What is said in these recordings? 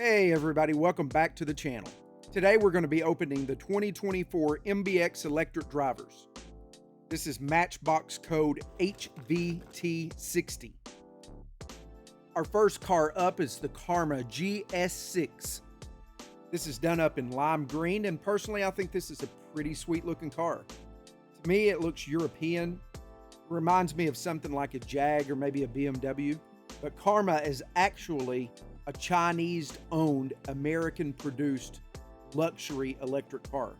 Hey everybody, welcome back to the channel. Today we're going to be opening the 2024 MBX Electric Drivers. This is Matchbox code HVT60. Our first car up is the Karma GS6. This is done up in lime green, and personally I think this is a pretty sweet looking car. To me it looks European, reminds me of something like a Jag or maybe a BMW, but Karma is actually a Chinese-owned, American-produced luxury electric car.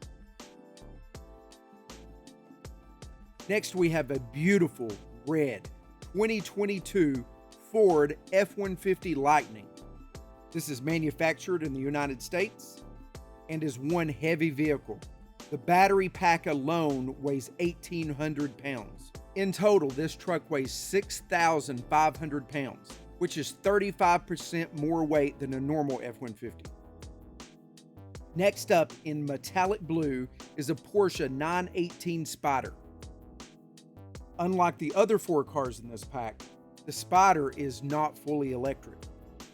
Next, we have a beautiful red 2022 Ford F-150 Lightning. This is manufactured in the United States and is one heavy vehicle. The battery pack alone weighs 1,800 pounds. In total, this truck weighs 6,500 pounds. Which is 35% more weight than a normal F-150. Next up, in metallic blue, is a Porsche 918 Spyder. Unlike the other four cars in this pack, the Spyder is not fully electric.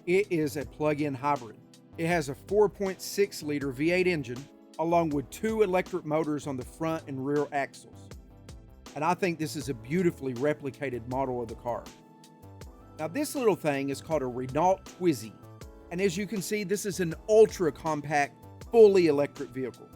It is a plug-in hybrid. It has a 4.6-liter V8 engine, along with two electric motors on the front and rear axles. And I think this is a beautifully replicated model of the car. Now this little thing is called a Renault Twizy, and as you can see, this is an ultra compact, fully electric vehicle.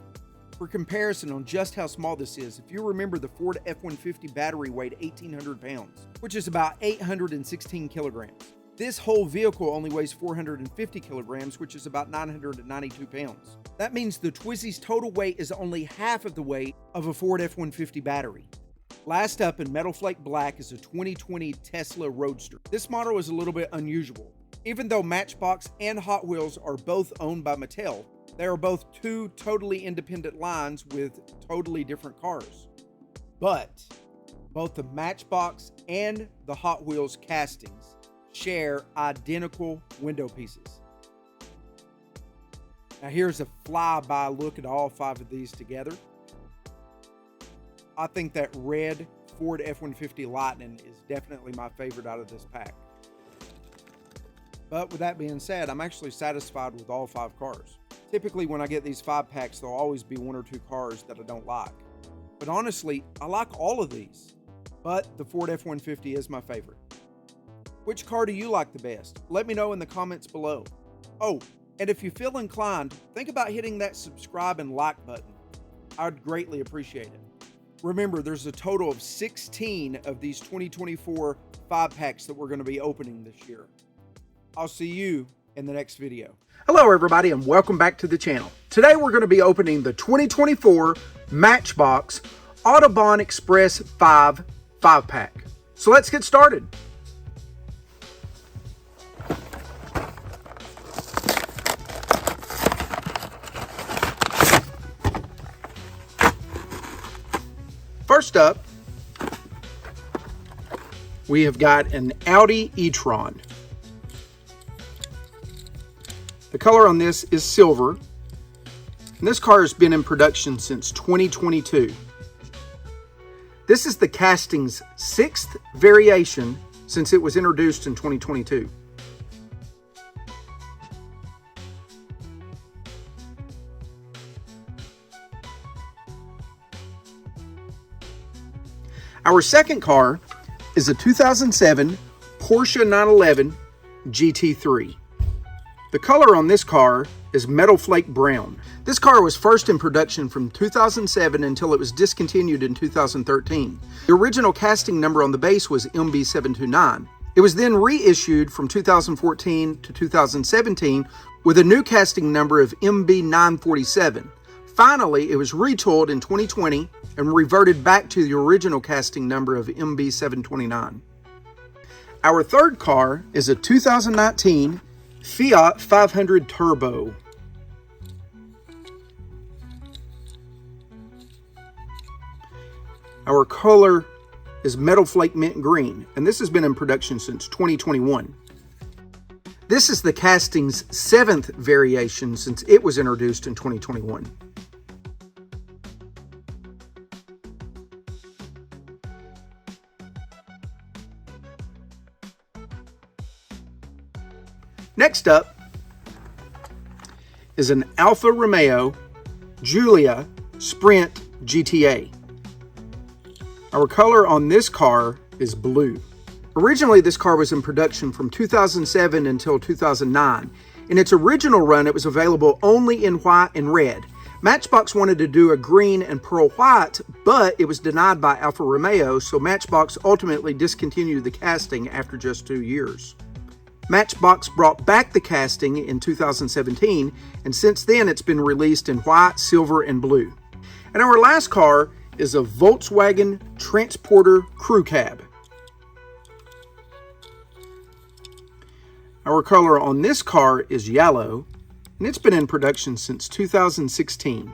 For comparison on just how small this is, if you remember, the Ford F-150 battery weighed 1,800 pounds, which is about 816 kilograms. This whole vehicle only weighs 450 kilograms, which is about 992 pounds. That means the Twizy's total weight is only half of the weight of a Ford F-150 battery. Last up in Metal Flake Black is a 2020 Tesla Roadster. This model is a little bit unusual. Even though Matchbox and Hot Wheels are both owned by Mattel, they are both two totally independent lines with totally different cars. But both the Matchbox and the Hot Wheels castings share identical window pieces. Now here's a flyby look at all five of these together. I think that red Ford F-150 Lightning is definitely my favorite out of this pack. But with that being said, I'm actually satisfied with all five cars. Typically when I get these 5-packs, there'll always be one or two cars that I don't like. But honestly, I like all of these. But the Ford F-150 is my favorite. Which car do you like the best? Let me know in the comments below. Oh, and if you feel inclined, think about hitting that subscribe and like button. I'd greatly appreciate it. Remember, there's a total of 16 of these 2024 5-packs that we're going to be opening this year. I'll see you in the next video. Hello everybody and welcome back to the channel. Today we're going to be opening the 2024 Matchbox Autobahn Express V 5-pack. So let's get started. First up, we have got an Audi e-tron. The color on this is silver, and this car has been in production since 2022. This is the casting's 6th variation since it was introduced in 2022. Our second car is a 2007 Porsche 911 GT3. The color on this car is Metal Flake Brown. This car was first in production from 2007 until it was discontinued in 2013. The original casting number on the base was MB729. It was then reissued from 2014 to 2017 with a new casting number of MB947. Finally, it was retooled in 2020 and reverted back to the original casting number of MB729. Our third car is a 2019 Fiat 500 Turbo. Our color is Metal Flake Mint Green, and this has been in production since 2021. This is the casting's 7th variation since it was introduced in 2021. Next up, is an Alfa Romeo Giulia Sprint GTA. Our color on this car is blue. Originally, this car was in production from 2007 until 2009. In its original run, it was available only in white and red. Matchbox wanted to do a green and pearl white, but it was denied by Alfa Romeo, so Matchbox ultimately discontinued the casting after just 2 years. Matchbox brought back the casting in 2017, and since then it's been released in white, silver, and blue. And our last car is a Volkswagen Transporter Crew Cab. Our color on this car is yellow, and it's been in production since 2016.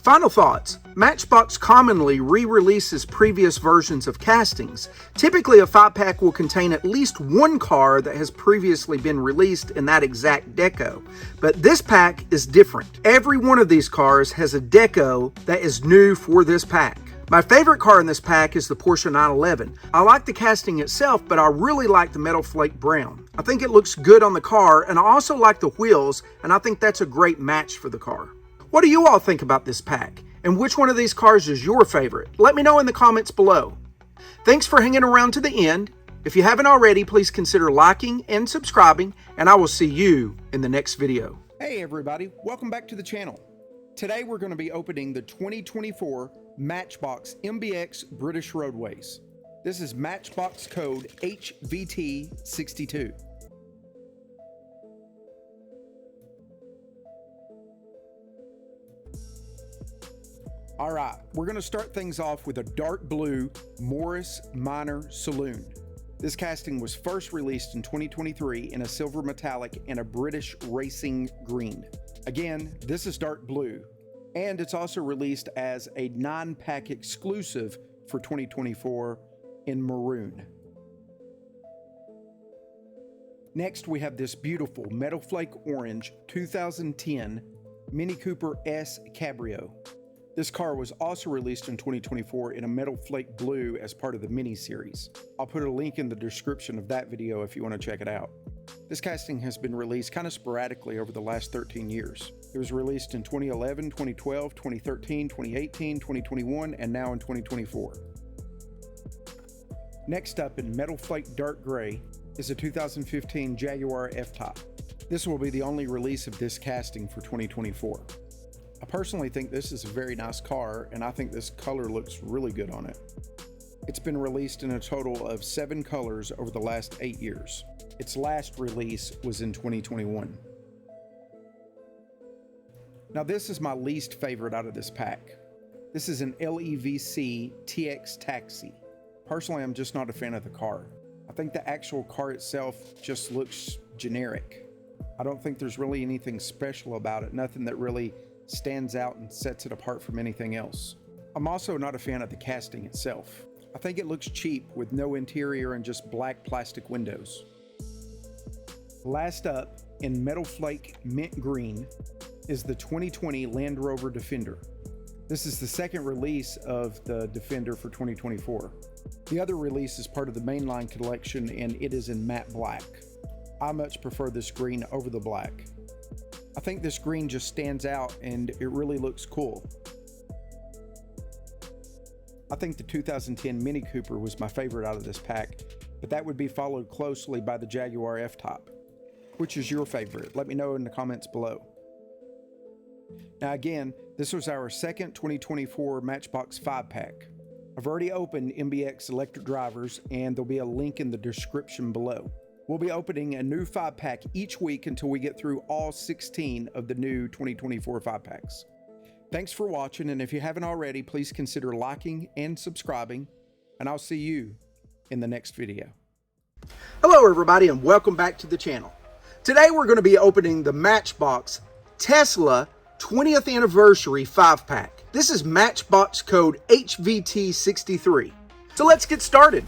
Final thoughts. Matchbox commonly re-releases previous versions of castings. Typically, a 5-pack will contain at least one car that has previously been released in that exact deco. But this pack is different. Every one of these cars has a deco that is new for this pack. My favorite car in this pack is the Porsche 911. I like the casting itself, but I really like the metal flake brown. I think it looks good on the car, and I also like the wheels, and I think that's a great match for the car. What do you all think about this pack? And which one of these cars is your favorite? Let me know in the comments below. Thanks for hanging around to the end. If you haven't already, please consider liking and subscribing, and I will see you in the next video. Hey everybody, welcome back to the channel. Today we're going to be opening the 2024 Matchbox MBX British Roadways. This is Matchbox code HVT62. All right, we're going to start things off with a dark blue Morris Minor Saloon. This casting was first released in 2023 in a silver metallic and a British racing green. Again, this is dark blue, and it's also released as a 9-pack exclusive for 2024 in maroon. Next, we have this beautiful metal flake orange 2010 Mini Cooper S Cabrio. This car was also released in 2024 in a metal flake blue as part of the mini series. I'll put a link in the description of that video if you want to check it out. This casting has been released kind of sporadically over the last 13 years. It was released in 2011, 2012, 2013, 2018, 2021, and now in 2024. Next up in metal flake dark gray is a 2015 Jaguar F-Type. This will be the only release of this casting for 2024. I personally think this is a very nice car, and I think this color looks really good on it. It's been released in a total of 7 colors over the last 8 years. Its last release was in 2021. Now this is my least favorite out of this pack. This is an LEVC TX Taxi. Personally, I'm just not a fan of the car. I think the actual car itself just looks generic. I don't think there's really anything special about it, nothing that really stands out and sets it apart from anything else. I'm also not a fan of the casting itself. I think it looks cheap with no interior and just black plastic windows. Last up, in metal flake mint green, is the 2020 Land Rover Defender. This is the second release of the Defender for 2024. The other release is part of the mainline collection, and it is in matte black. I much prefer this green over the black. I think this green just stands out and it really looks cool. I think the 2010 Mini Cooper was my favorite out of this pack, but that would be followed closely by the Jaguar F-Type. Which is your favorite? Let me know in the comments below. Now again, this was our second 2024 Matchbox 5-pack. I've already opened MBX Electric Drivers, and there'll be a link in the description below. We'll be opening a new 5-pack each week until we get through all 16 of the new 2024 5-packs. Thanks for watching, and if you haven't already, please consider liking and subscribing, and I'll see you in the next video. Hello everybody, and welcome back to the channel. Today we're going to be opening the Matchbox Tesla 20th Anniversary 5-pack. This is Matchbox code HVT63. So let's get started.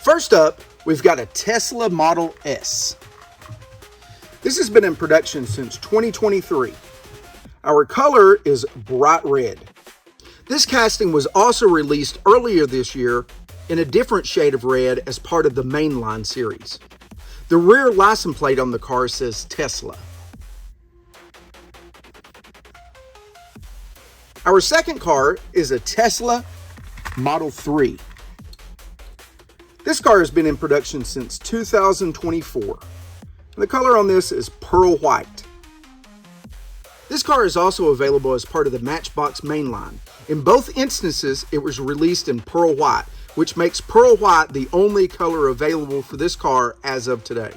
First up, we've got a Tesla Model S. This has been in production since 2023. Our color is bright red. This casting was also released earlier this year in a different shade of red as part of the mainline series. The rear license plate on the car says Tesla. Our second car is a Tesla Model 3. This car has been in production since 2024. The color on this is pearl white. This car is also available as part of the Matchbox mainline. In both instances, it was released in pearl white, which makes pearl white the only color available for this car as of today.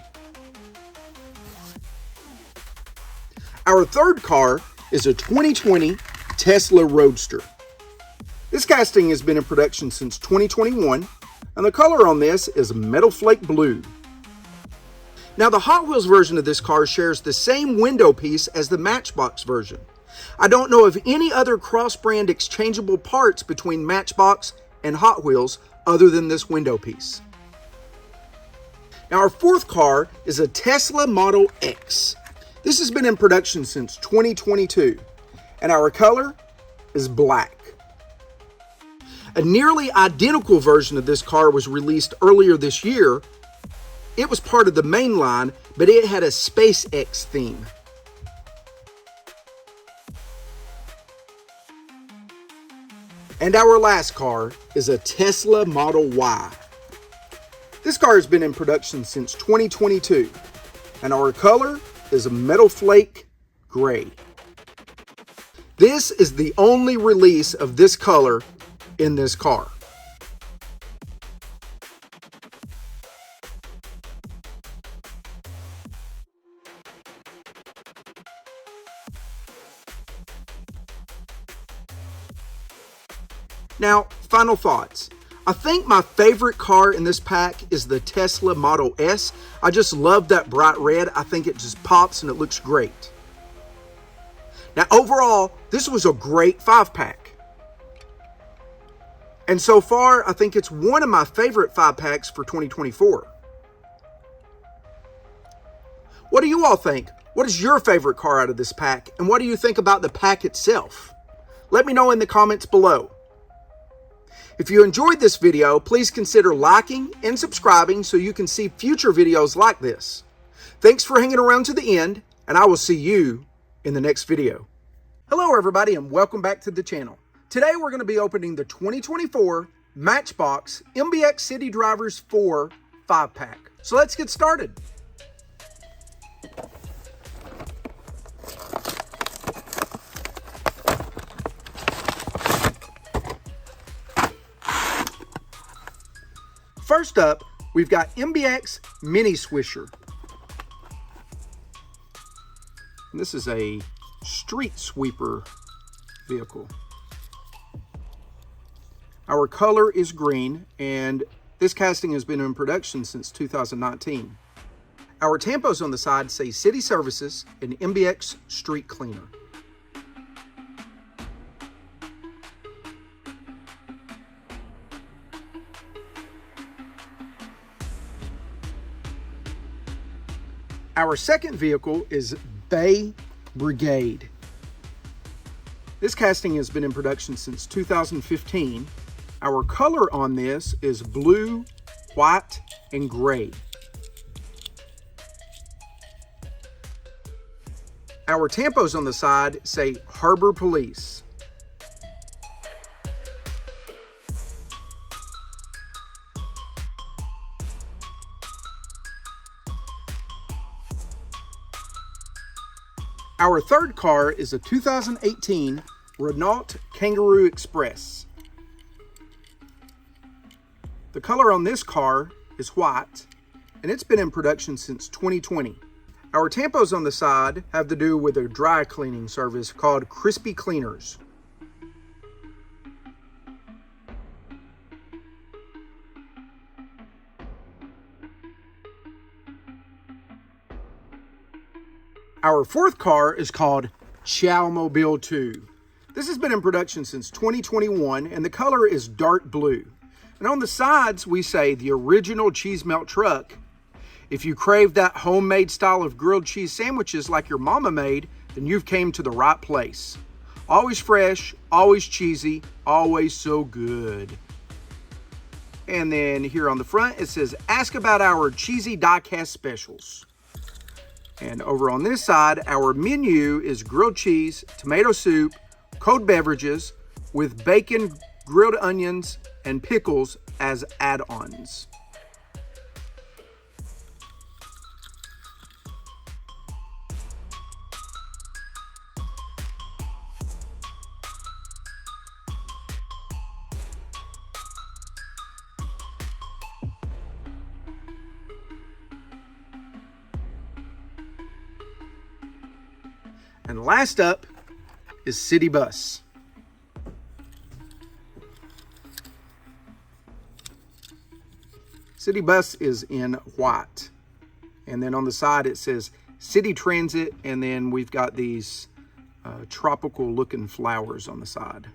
Our third car is a 2020 Tesla Roadster. This casting has been in production since 2021, and the color on this is metal flake blue. Now, the Hot Wheels version of this car shares the same window piece as the Matchbox version. I don't know of any other cross-brand exchangeable parts between Matchbox and Hot Wheels other than this window piece. Now, our fourth car is a Tesla Model X. This has been in production since 2022, and our color is black. A nearly identical version of this car was released earlier this year. It was part of the main line, but it had a SpaceX theme. And our last car is a Tesla Model Y. This car has been in production since 2022, and our color is a metal flake gray. This is the only release of this color in this car. Now, final thoughts. I think my favorite car in this pack is the Tesla Model S. I just love that bright red. I think it just pops and it looks great. Now, overall, this was a great 5-pack. And so far, I think it's one of my favorite 5-packs for 2024. What do you all think? What is your favorite car out of this pack? And what do you think about the pack itself? Let me know in the comments below. If you enjoyed this video, please consider liking and subscribing so you can see future videos like this. Thanks for hanging around to the end, and I will see you in the next video. Hello everybody, and welcome back to the channel. Today we're going to be opening the 2024 Matchbox MBX City Drivers IV 5-pack. So let's get started. First up, we've got MBX Mini Swisher. And this is a street sweeper vehicle. Our color is green, and this casting has been in production since 2019. Our tampos on the side say City Services and MBX Street Cleaner. Our second vehicle is Bay Brigade. This casting has been in production since 2015. Our color on this is blue, white, and gray. Our tampos on the side say Harbor Police. Our third car is a 2018 Renault Kangaroo Express. The color on this car is white, and it's been in production since 2020. Our tampos on the side have to do with a dry cleaning service called Crispy Cleaners. Our fourth car is called Chowmobile 2. This has been in production since 2021, and the color is dark blue. And on the sides, we say the original cheese melt truck. If you crave that homemade style of grilled cheese sandwiches like your mama made, then you've came to the right place. Always fresh, always cheesy, always so good. And then here on the front, it says, ask about our cheesy diecast specials. And over on this side, our menu is grilled cheese, tomato soup, cold beverages with bacon, grilled onions, and pickles as add-ons. And last up is City Bus. City Bus is in white. And then on the side it says City Transit, and then we've got these tropical looking flowers on the side.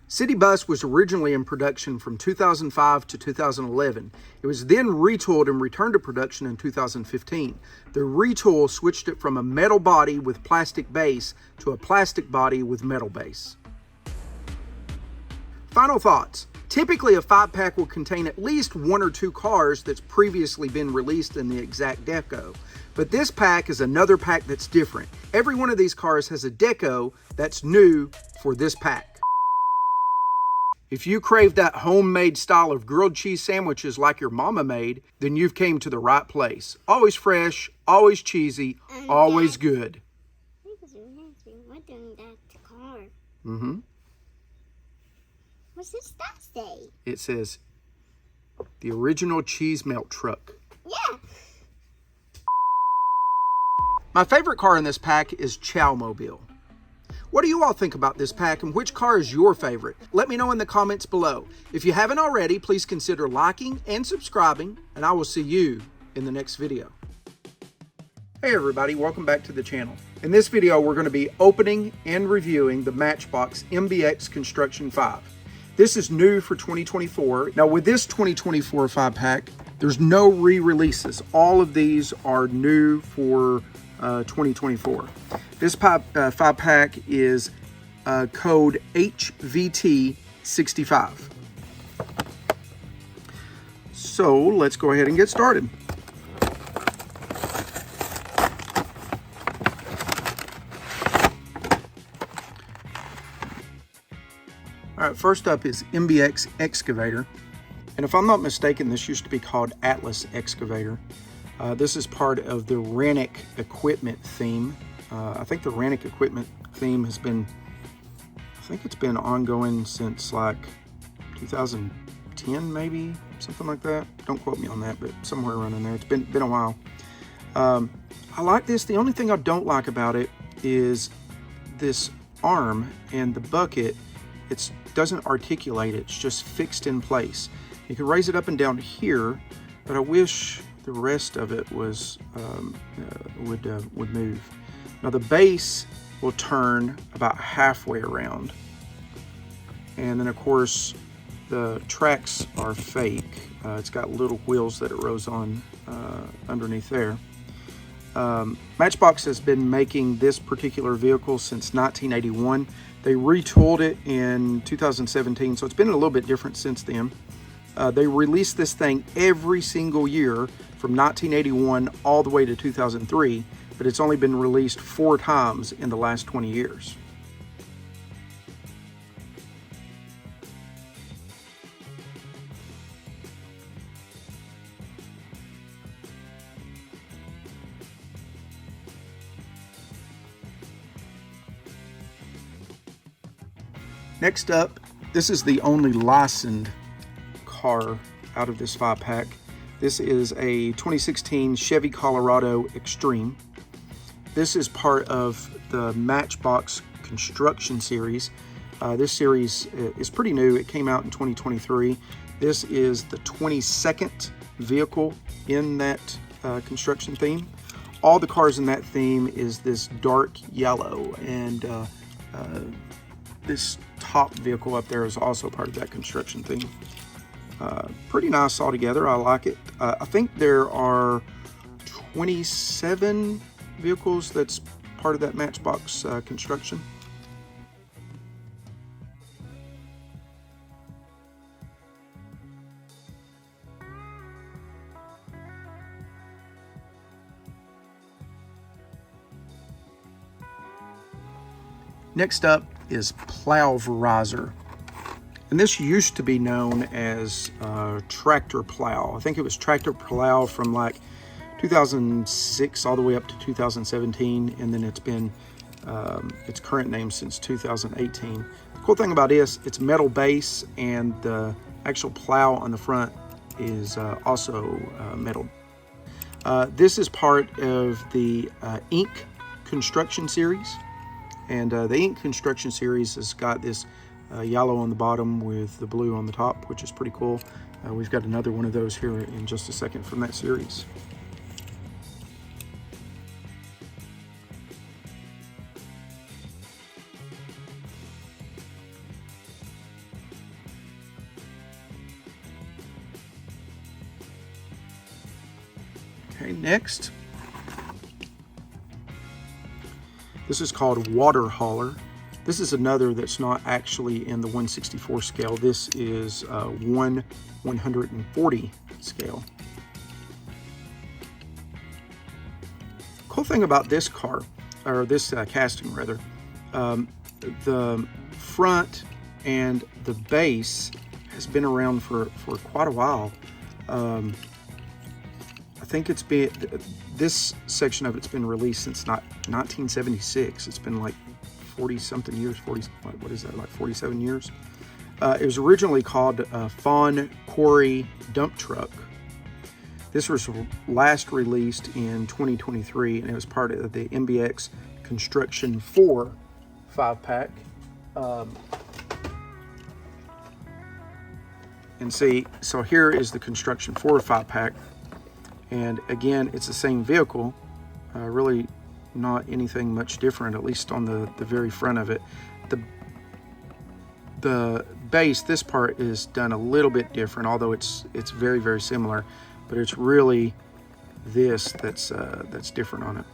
City Bus was originally in production from 2005 to 2011. It was then retooled and returned to production in 2015. The retool switched it from a metal body with plastic base to a plastic body with metal base. Final thoughts. Typically, a 5-pack will contain at least 1 or 2 cars that's previously been released in the exact deco. But this pack is another pack that's different. Every one of these cars has a deco that's new for this pack. If you crave that homemade style of grilled cheese sandwiches like your mama made, then you've came to the right place. Always fresh, always cheesy, always good. What doing that car? Mm-hmm. What's this that say? It says, the original cheese melt truck. Yeah. My favorite car in this pack is Chowmobile. What do you all think about this pack, and which car is your favorite? Let me know in the comments below. If you haven't already, please consider liking and subscribing, and I will see you in the next video. Hey everybody, welcome back to the channel. In this video, we're going to be opening and reviewing the Matchbox MBX Construction V. This is new for 2024. Now with this 2024 5-pack, there's no re-releases. All of these are new for 2024. This 5-pack is code HVT65. So let's go ahead and get started. All right, first up is MBX Excavator. And if I'm not mistaken, this used to be called Atlas Excavator. This is part of the Rannick equipment theme. I think the Rannick equipment theme has been, I think it's been ongoing since like 2010 maybe, something like that. Don't quote me on that, but somewhere around in there. It's been a while. I like this. The only thing I don't like about it is this arm and the bucket. It doesn't articulate. It's just fixed in place. You can raise it up and down here, but I wish the rest of it was would move. Now the base will turn about halfway around, and then of course the tracks are fake. It's got little wheels that it rows on underneath there. Matchbox has been making this particular vehicle since 1981. They retooled it in 2017, so it's been a little bit different since then. They released this thing every single year from 1981 all the way to 2003, but it's only been released 4 times in the last 20 years. Next up, this is the only licensed car out of this 5-pack. This is a 2016 Chevy Colorado Extreme. This is part of the Matchbox Construction series. This series is pretty new. It came out in 2023. This is the 22nd vehicle in that construction theme. All the cars in that theme is this dark yellow, and this top vehicle up there is also part of that construction theme. Pretty nice altogether. I like it. I think there are 27 vehicles that's part of that Matchbox construction. Next up is Plowverizer. And this used to be known as tractor plow. I think it was tractor plow from like 2006 all the way up to 2017, and then it's been its current name since 2018. The cool thing about this, it's metal base, and the actual plow on the front is also metal. This is part of the Inc. Construction series, and the Inc. Construction series has got this yellow on the bottom with the blue on the top, which is pretty cool. We've got another one of those here in just a second from that series. Okay, next. This is called Water Hauler. This is another that's not actually in the 1/64 scale. This is 1/140 scale. Cool thing about this car, or this casting rather, the front and the base has been around for quite a while. I think it's been, this section of it's been released since 1976. It's been like 40 something years, 40, what is that, like 47 years? It was originally called Fawn Quarry Dump Truck. This was last released in 2023, and it was part of the MBX Construction IV 5-pack. And see, so here is the Construction IV 5-pack. And again, it's the same vehicle, really not anything much different, at least on the very front of it. The base, this part is done a little bit different, although it's very, very similar, but it's really this that's different on it.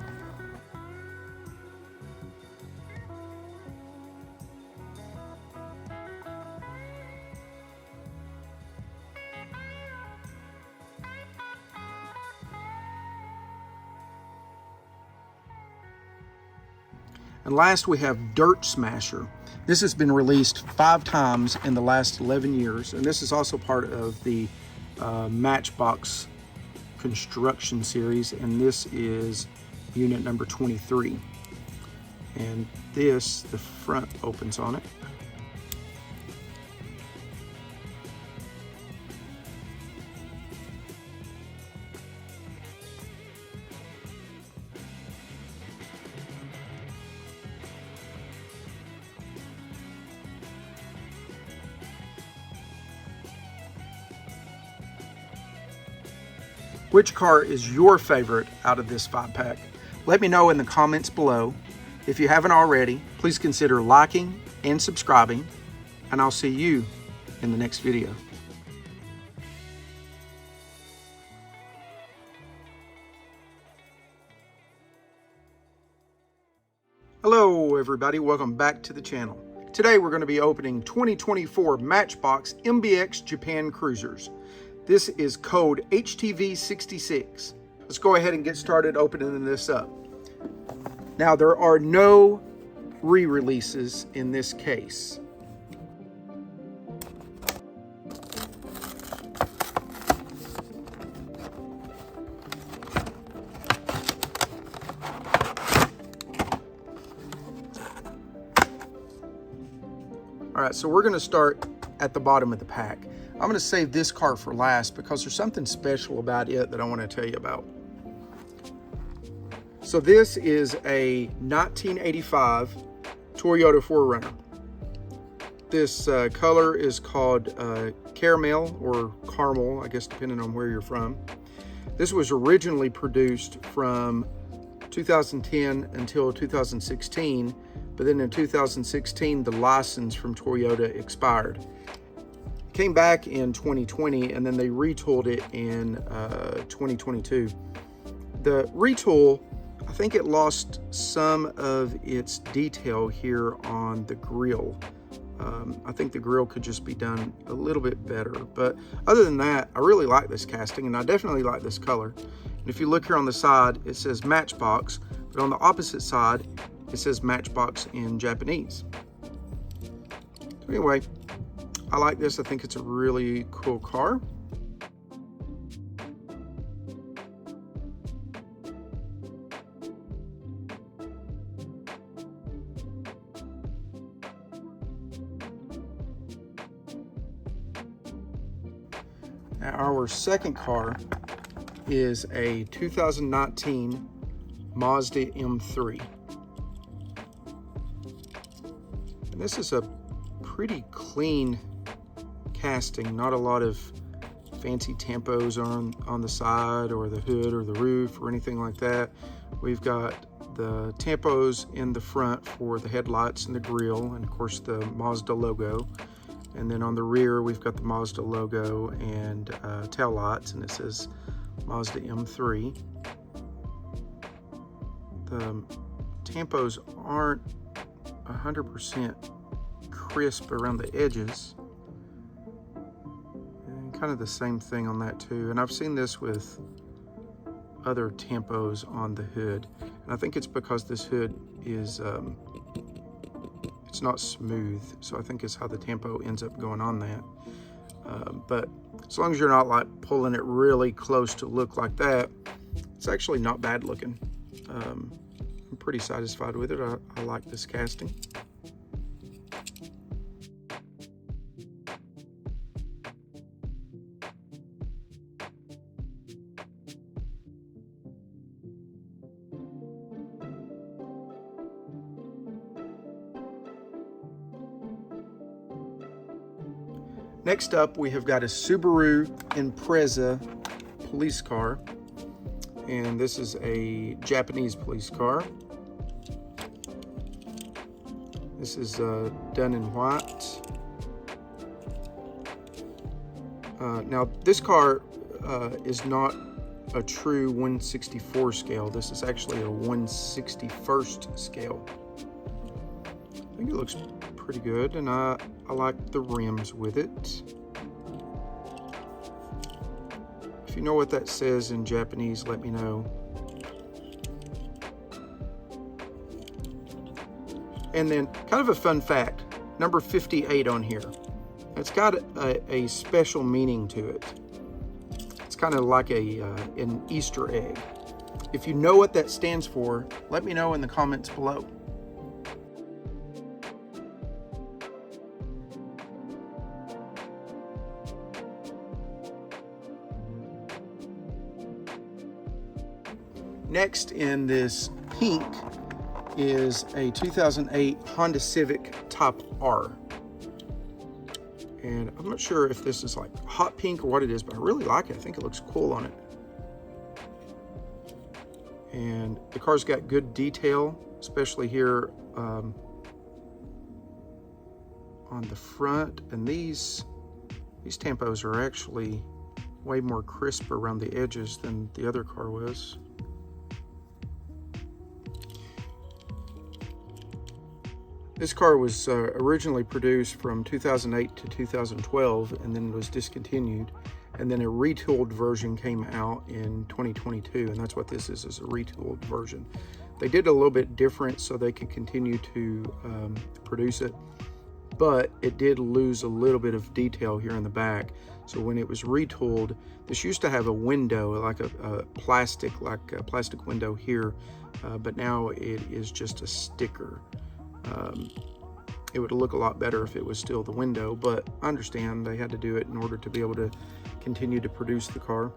And last we have Dirt Smasher. This has been released 5 times in the last 11 years, and this is also part of the Matchbox construction series, and this is unit number 23. And this, the front opens on it. Which car is your favorite out of this 5-pack? Let me know in the comments below. If you haven't already, please consider liking and subscribing, and I'll see you in the next video. Hello everybody, welcome back to the channel. Today we're going to be opening 2024 Matchbox MBX Japan Cruisers. This is code HTV66. Let's go ahead and get started opening this up. Now, there are no re-releases in this case. All right, so we're going to start at the bottom of the pack. I'm going to save this car for last because there's something special about it that I want to tell you about. So this is a 1985 Toyota 4Runner. This color is called caramel or caramel, I guess depending on where you're from. This was originally produced from 2010 until 2016, but then in 2016 the license from Toyota expired. came back in 2020, and then they retooled it in 2022. The retool, I think it lost some of its detail here on the grille. I think the grille could just be done a little bit better. But other than that, I really like this casting, and I definitely like this color. And if you look here on the side, it says Matchbox, but on the opposite side, it says Matchbox in Japanese. So anyway, I like this. I think it's a really cool car. Now, our second car is a 2019 Mazda M3. And this is a pretty clean casting, not a lot of fancy tampos on the side or the hood or the roof or anything like that. We've got the tampos in the front for the headlights and the grille, and of course the Mazda logo. And then on the rear, we've got the Mazda logo and tail lights, and it says Mazda M3. The tampos aren't 100% crisp around the edges. And kind of the same thing on that too. And I've seen this with other tampos on the hood. And I think it's because this hood is it's not smooth, so I think it's how the tempo ends up going on that. But as long as you're not like pulling it really close to look like that, it's actually not bad looking. I'm pretty satisfied with it. I like this casting. Next up, we have got a Subaru Impreza police car, and this is a Japanese police car. This is done in white. Now, this car is not a true 1/64 scale. This is actually a 1/61st scale. I think it looks pretty good, and I like the rims with it. If you know what that says in Japanese, let me know. And then kind of a fun fact, number 58 on here. It's got a special meaning to it. It's kind of like an Easter egg. If you know what that stands for, let me know in the comments below. Next in this pink is a 2008 Honda Civic Type R. And I'm not sure if this is like hot pink or what it is, but I really like it. I think it looks cool on it. And the car's got good detail, especially here on the front. And these tampos are actually way more crisp around the edges than the other car was. This car was originally produced from 2008 to 2012 and then was discontinued, and then a retooled version came out in 2022, and that's what this is a retooled version. They did a little bit different so they could continue to produce it, but it did lose a little bit of detail here in the back. So when it was retooled, this used to have a window, like a plastic window here, but now it is just a sticker. It would look a lot better if it was still the window, but I understand they had to do it in order to be able to continue to produce the car.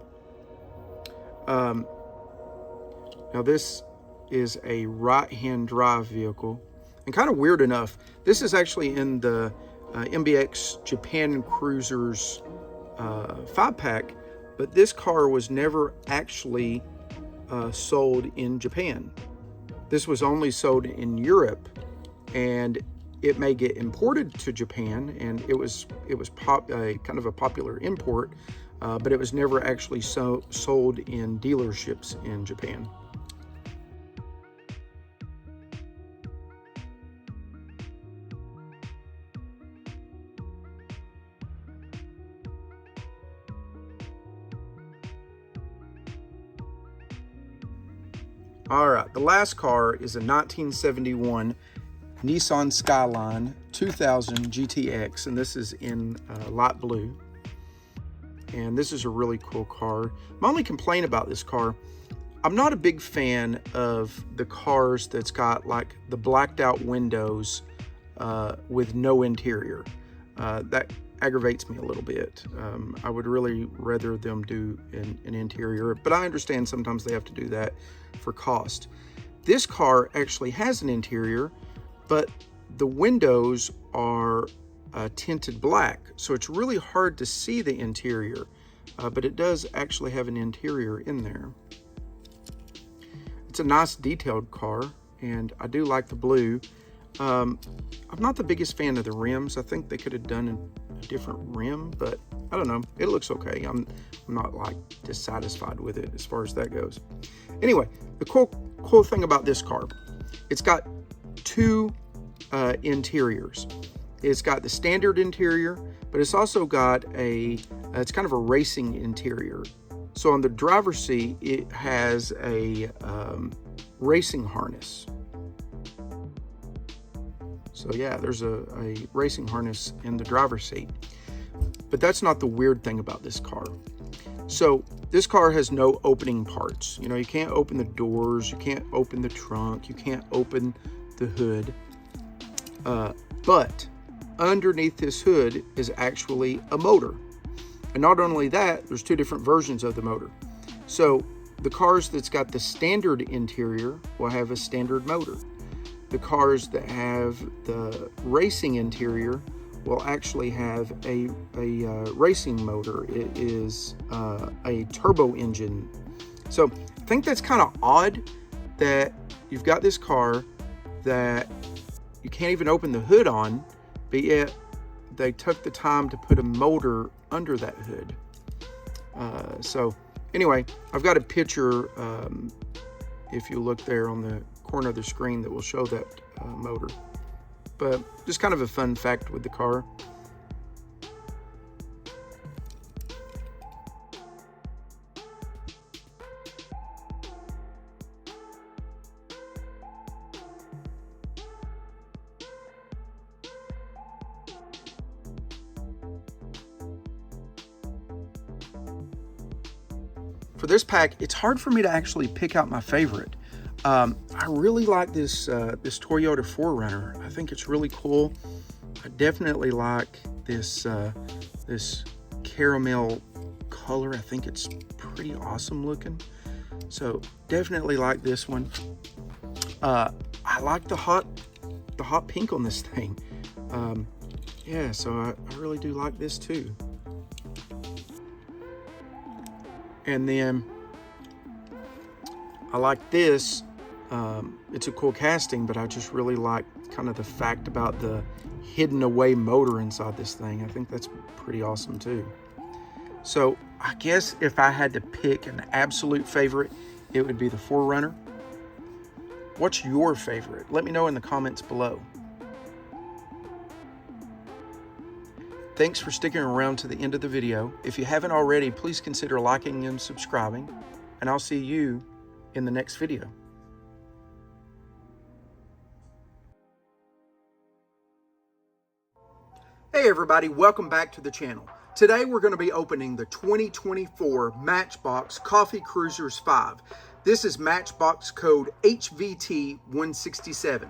Now this is a right-hand drive vehicle, and kind of weird enough, this is actually in the MBX Japan Cruisers 5-pack, but this car was never actually sold in Japan. This was only sold in Europe, and it may get imported to Japan, and it was kind of a popular import, but it was never actually sold in dealerships in Japan. All right, the last car is a 1971 Nissan Skyline 2000 GTX, and this is in light blue. And this is a really cool car. My only complaint about this car, I'm not a big fan of the cars that's got like the blacked out windows with no interior. That aggravates me a little bit. I would really rather them do an interior, but I understand sometimes they have to do that for cost. This car actually has an interior, but the windows are tinted black, so it's really hard to see the interior, but it does actually have an interior in there. It's a nice detailed car, and I do like the blue. I'm not the biggest fan of the rims. I think they could have done a different rim, but I don't know. It looks okay. I'm not like dissatisfied with it as far as that goes. Anyway, the cool thing about this car, it's got two interiors. It's got the standard interior, but it's also got it's kind of a racing interior. So on the driver's seat, it has a racing harness. So yeah, there's a racing harness in the driver's seat. But that's not the weird thing about this car. So this car has no opening parts. You know, you can't open the doors, you can't open the trunk, you can't open the hood. But underneath this hood is actually a motor. And not only that, there's two different versions of the motor. So the cars that's got the standard interior will have a standard motor. The cars that have the racing interior will actually have a racing motor. It is a turbo engine. So I think that's kind of odd that you've got this car that you can't even open the hood on, but yet they took the time to put a motor under that hood. So anyway, I've got a picture, if you look there on the corner of the screen, that will show that motor. But just kind of a fun fact with the car. For this pack, it's hard for me to actually pick out my favorite. I really like this Toyota 4Runner. I think it's really cool. I definitely like this this caramel color. I think it's pretty awesome looking. So definitely like this one. I like the hot pink on this thing. Yeah, so I really do like this too. And then I like this. It's a cool casting, but I just really like kind of the fact about the hidden away motor inside this thing. I think that's pretty awesome too. So I guess if I had to pick an absolute favorite, it would be the 4Runner. What's your favorite? Let me know in the comments below. Thanks for sticking around to the end of the video. If you haven't already, please consider liking and subscribing, and I'll see you in the next video. Hey everybody, welcome back to the channel. Today we're going to be opening the 2024 Matchbox Coffee Cruisers 5. This is Matchbox code HVT167.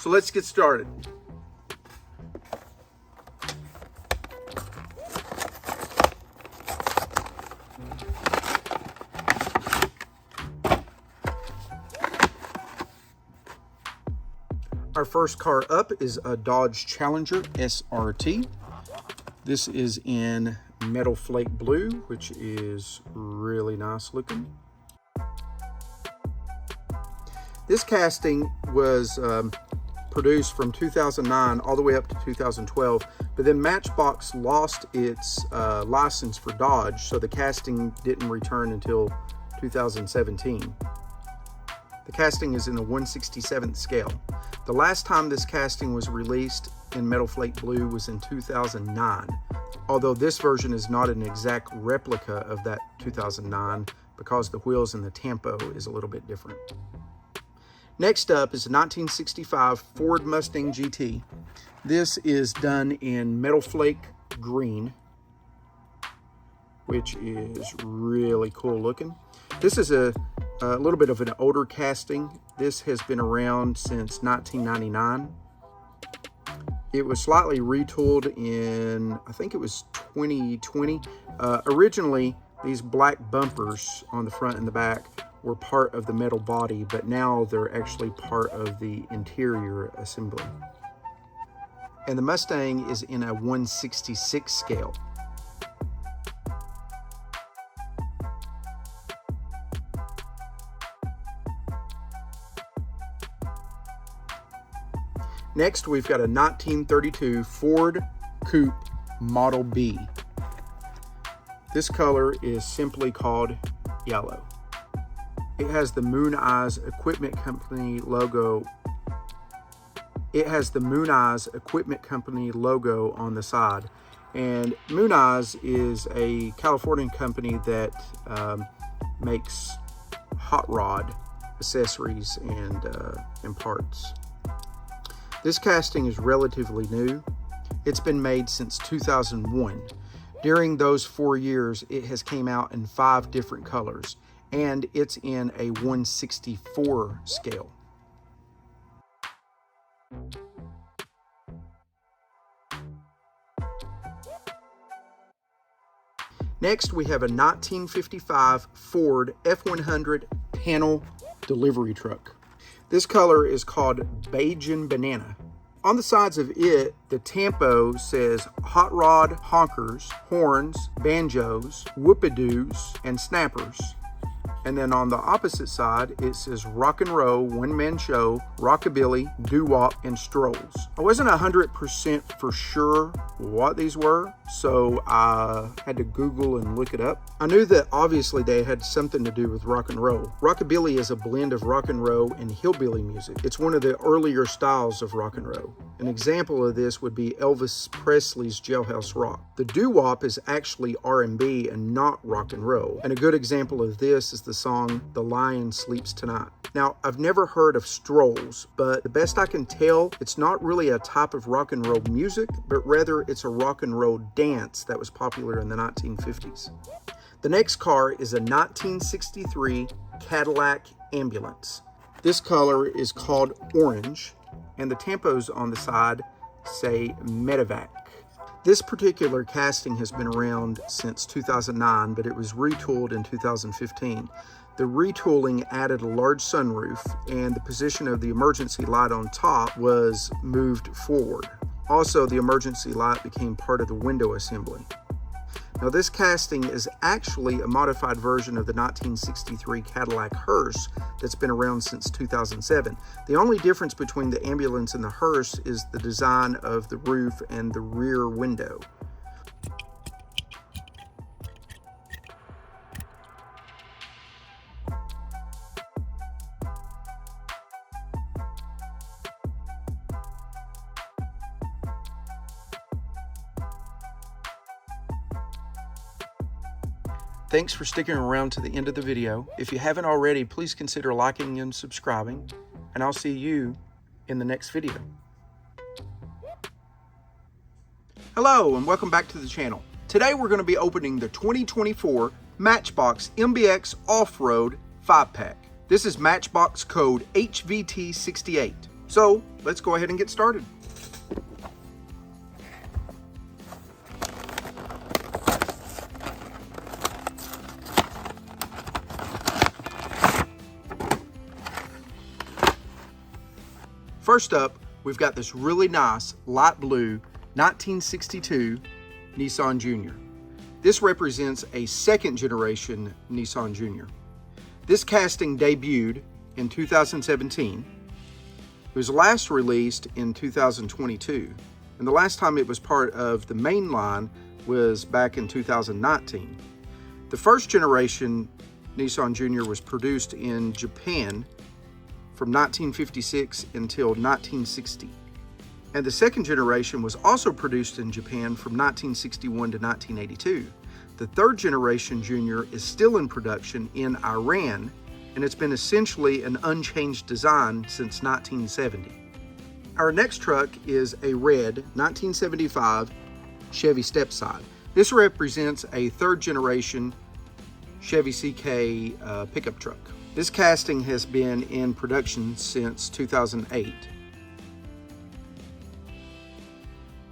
So let's get started. Our first car up is a Dodge Challenger SRT. This is in Metal Flake Blue, which is really nice looking. This casting was produced from 2009 all the way up to 2012, but then Matchbox lost its license for Dodge, so the casting didn't return until 2017. The casting is in a 1/67th scale. The last time this casting was released in Metal Flake Blue was in 2009, although this version is not an exact replica of that 2009 because the wheels and the tempo is a little bit different. Next up is a 1965 Ford Mustang GT. This is done in Metal Flake Green, which is really cool looking. This is a little bit of an older casting. This has been around since 1999. It was slightly retooled in, I think it was 2020. Originally, these black bumpers on the front and the back were part of the metal body, but now they're actually part of the interior assembly. And the Mustang is in a 1/66 scale. Next, we've got a 1932 Ford Coupe Model B. This color is simply called yellow. It has the Moon Eyes Equipment Company logo. It has the Moon Eyes Equipment Company logo on the side. And Moon Eyes is a Californian company that makes hot rod accessories and parts. This casting is relatively new. It's been made since 2001. During those 4 years, it has came out in 5 different colors, and it's in a 1/64 scale. Next, we have a 1955 Ford F100 panel delivery truck. This color is called Bajan Banana. On the sides of it, the tempo says hot rod, honkers, horns, banjos, whoopadoos, and snappers. And then on the opposite side, it says rock and roll, one-man show, rockabilly, doo-wop, and strolls. I wasn't 100% for sure what these were, so I had to Google and look it up. I knew that obviously they had something to do with rock and roll. Rockabilly is a blend of rock and roll and hillbilly music. It's one of the earlier styles of rock and roll. An example of this would be Elvis Presley's Jailhouse Rock. The doo-wop is actually R&B and not rock and roll. And a good example of this is the song The Lion Sleeps Tonight. Now, I've never heard of strolls, but the best I can tell, it's not really a type of rock and roll music, but rather it's a rock and roll dance that was popular in the 1950s. The next car is a 1963 Cadillac Ambulance. This color is called orange, and the tempos on the side say Medevac. This particular casting has been around since 2009, but it was retooled in 2015. The retooling added a large sunroof, and the position of the emergency light on top was moved forward. Also, the emergency light became part of the window assembly. Now, this casting is actually a modified version of the 1963 Cadillac hearse that's been around since 2007. The only difference between the ambulance and the hearse is the design of the roof and the rear window. Thanks for sticking around to the end of the video. If you haven't already, please consider liking and subscribing, and I'll see you in the next video. Hello, and welcome back to the channel. Today we're going to be opening the 2024 Matchbox MBX Off Road 5-pack. This is Matchbox code HVT68. So let's go ahead and get started. First up, we've got this really nice light blue 1962 Nissan Junior. This represents a second generation Nissan Junior. This casting debuted in 2017. It was last released in 2022, and the last time it was part of the main line was back in 2019. The first generation Nissan Junior was produced in Japan from 1956 until 1960. And the second generation was also produced in Japan from 1961 to 1982. The third generation Junior is still in production in Iran, and it's been essentially an unchanged design since 1970. Our next truck is a red 1975 Chevy Stepside. This represents a third generation Chevy CK pickup truck. This casting has been in production since 2008.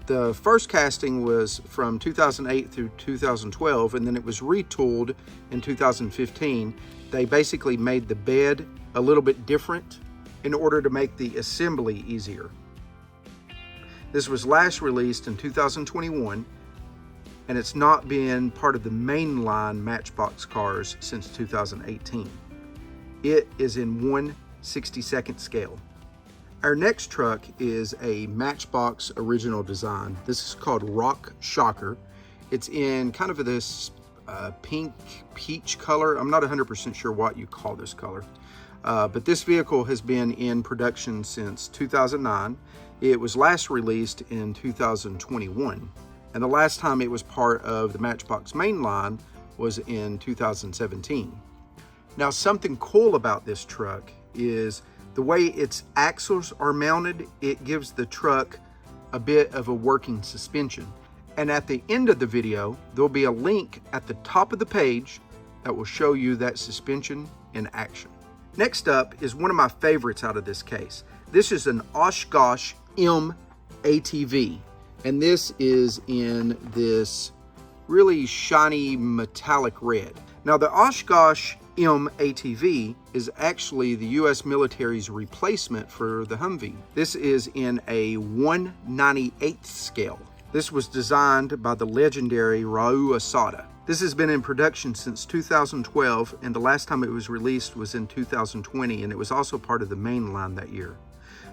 The first casting was from 2008 through 2012, and then it was retooled in 2015. They basically made the bed a little bit different in order to make the assembly easier. This was last released in 2021, and it's not been part of the mainline Matchbox cars since 2018. It is in 1/62nd scale. Our next truck is a Matchbox original design. This is called Rock Shocker. It's in kind of this pink peach color. I'm not 100% sure what you call this color. But this vehicle has been in production since 2009. It was last released in 2021. And the last time it was part of the Matchbox main line was in 2017. Now, something cool about this truck is the way its axles are mounted. It gives the truck a bit of a working suspension. And at the end of the video, there'll be a link at the top of the page that will show you that suspension in action. Next up is one of my favorites out of this case. This is an Oshkosh M ATV, and this is in this really shiny metallic red. Now, the Oshkosh M ATV is actually the U.S. military's replacement for the Humvee. This is in a 1/98th scale. This was designed by the legendary Raul Asada. This has been in production since 2012, and the last time it was released was in 2020, and it was also part of the main line that year.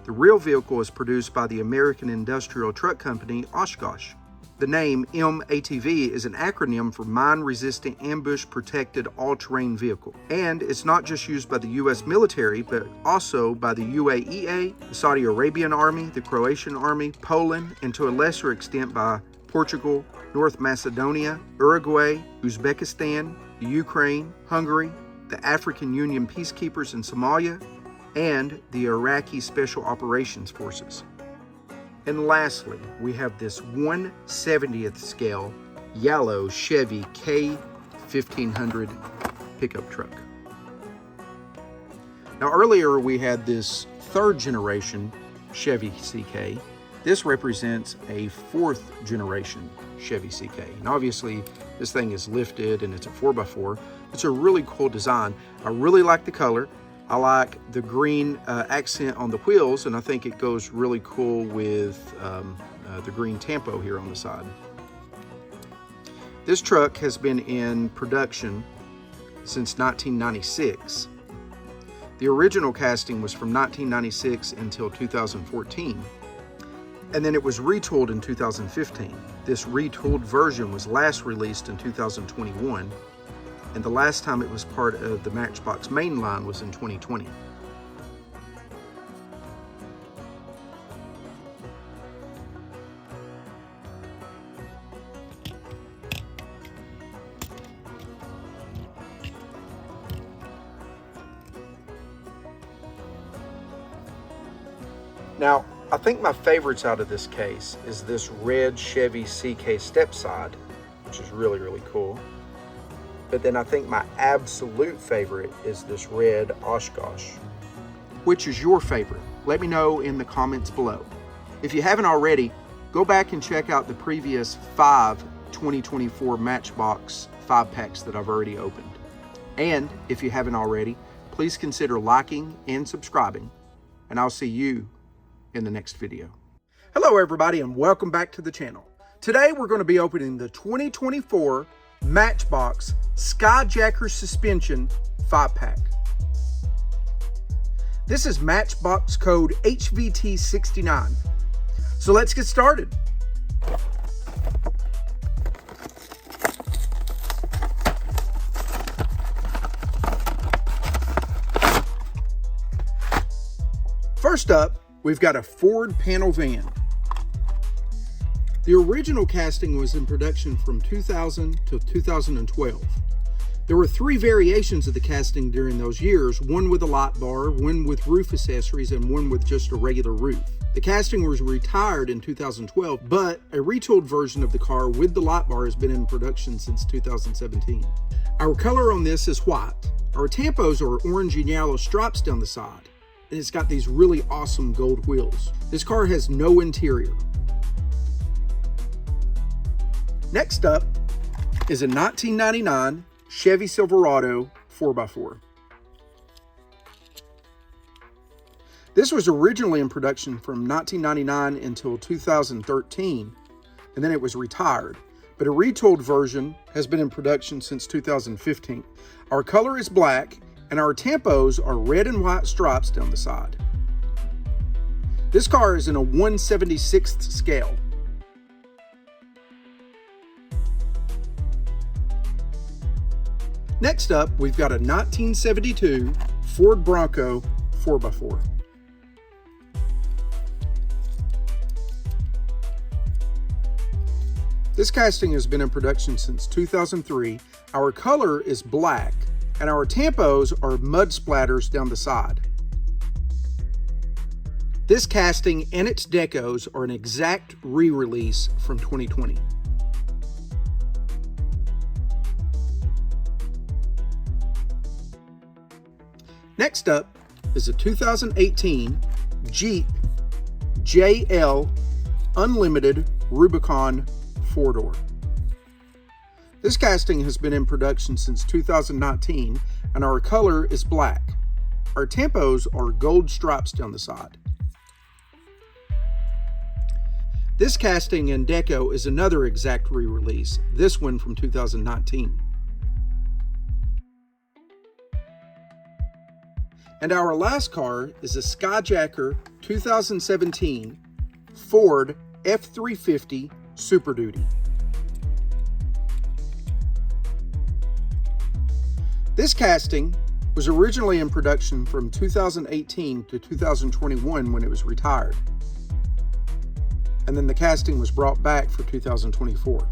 The real vehicle is produced by the American industrial truck company Oshkosh. The name MATV is an acronym for Mine-Resistant Ambush Protected All-Terrain Vehicle. And it's not just used by the U.S. military, but also by the UAEA, the Saudi Arabian Army, the Croatian Army, Poland, and to a lesser extent by Portugal, North Macedonia, Uruguay, Uzbekistan, the Ukraine, Hungary, the African Union Peacekeepers in Somalia, and the Iraqi Special Operations Forces. And lastly, we have this 1/70th scale yellow Chevy K1500 pickup truck. Now, earlier we had this third generation Chevy CK. This represents a fourth generation Chevy CK. And obviously this thing is lifted and it's a 4x4. It's a really cool design. I really like the color. I like the green accent on the wheels, and I think it goes really cool with the green tampo here on the side. This truck has been in production since 1996. The original casting was from 1996 until 2014, and then it was retooled in 2015. This retooled version was last released in 2021. And the last time it was part of the Matchbox main line was in 2020. Now, I think my favorites out of this case is this red Chevy CK Stepside, which is really, really cool. But then I think my absolute favorite is this red Oshkosh. Which is your favorite? Let me know in the comments below. If you haven't already, go back and check out the previous 5 2024 Matchbox 5-packs that I've already opened. And if you haven't already, please consider liking and subscribing, and I'll see you in the next video. Hello everybody, and welcome back to the channel. Today we're going to be opening the 2024 Matchbox Skyjacker Suspension 5-pack. This is Matchbox code HVT69. So let's get started. First up, we've got a Ford panel van. The original casting was in production from 2000 to 2012. There were 3 variations of the casting during those years, one with a light bar, one with roof accessories, and one with just a regular roof. The casting was retired in 2012, but a retooled version of the car with the light bar has been in production since 2017. Our color on this is white. Our tampos are orange and yellow stripes down the side, and it's got these really awesome gold wheels. This car has no interior. Next up is a 1999 Chevy Silverado 4x4. This was originally in production from 1999 until 2013, and then it was retired, but a retooled version has been in production since 2015. Our color is black, and our tampos are red and white stripes down the side. This car is in a 1/76th scale. Next up, we've got a 1972 Ford Bronco 4x4. This casting has been in production since 2003. Our color is black, and our tampos are mud splatters down the side. This casting and its decos are an exact re-release from 2020. Next up is a 2018 Jeep JL Unlimited Rubicon 4-door. This casting has been in production since 2019, and our color is black. Our tampos are gold stripes down the side. This casting and deco is another exact re-release, this one from 2019. And our last car is a Skyjacker 2017 Ford F350 Super Duty. This casting was originally in production from 2018 to 2021 when it was retired. And then the casting was brought back for 2024.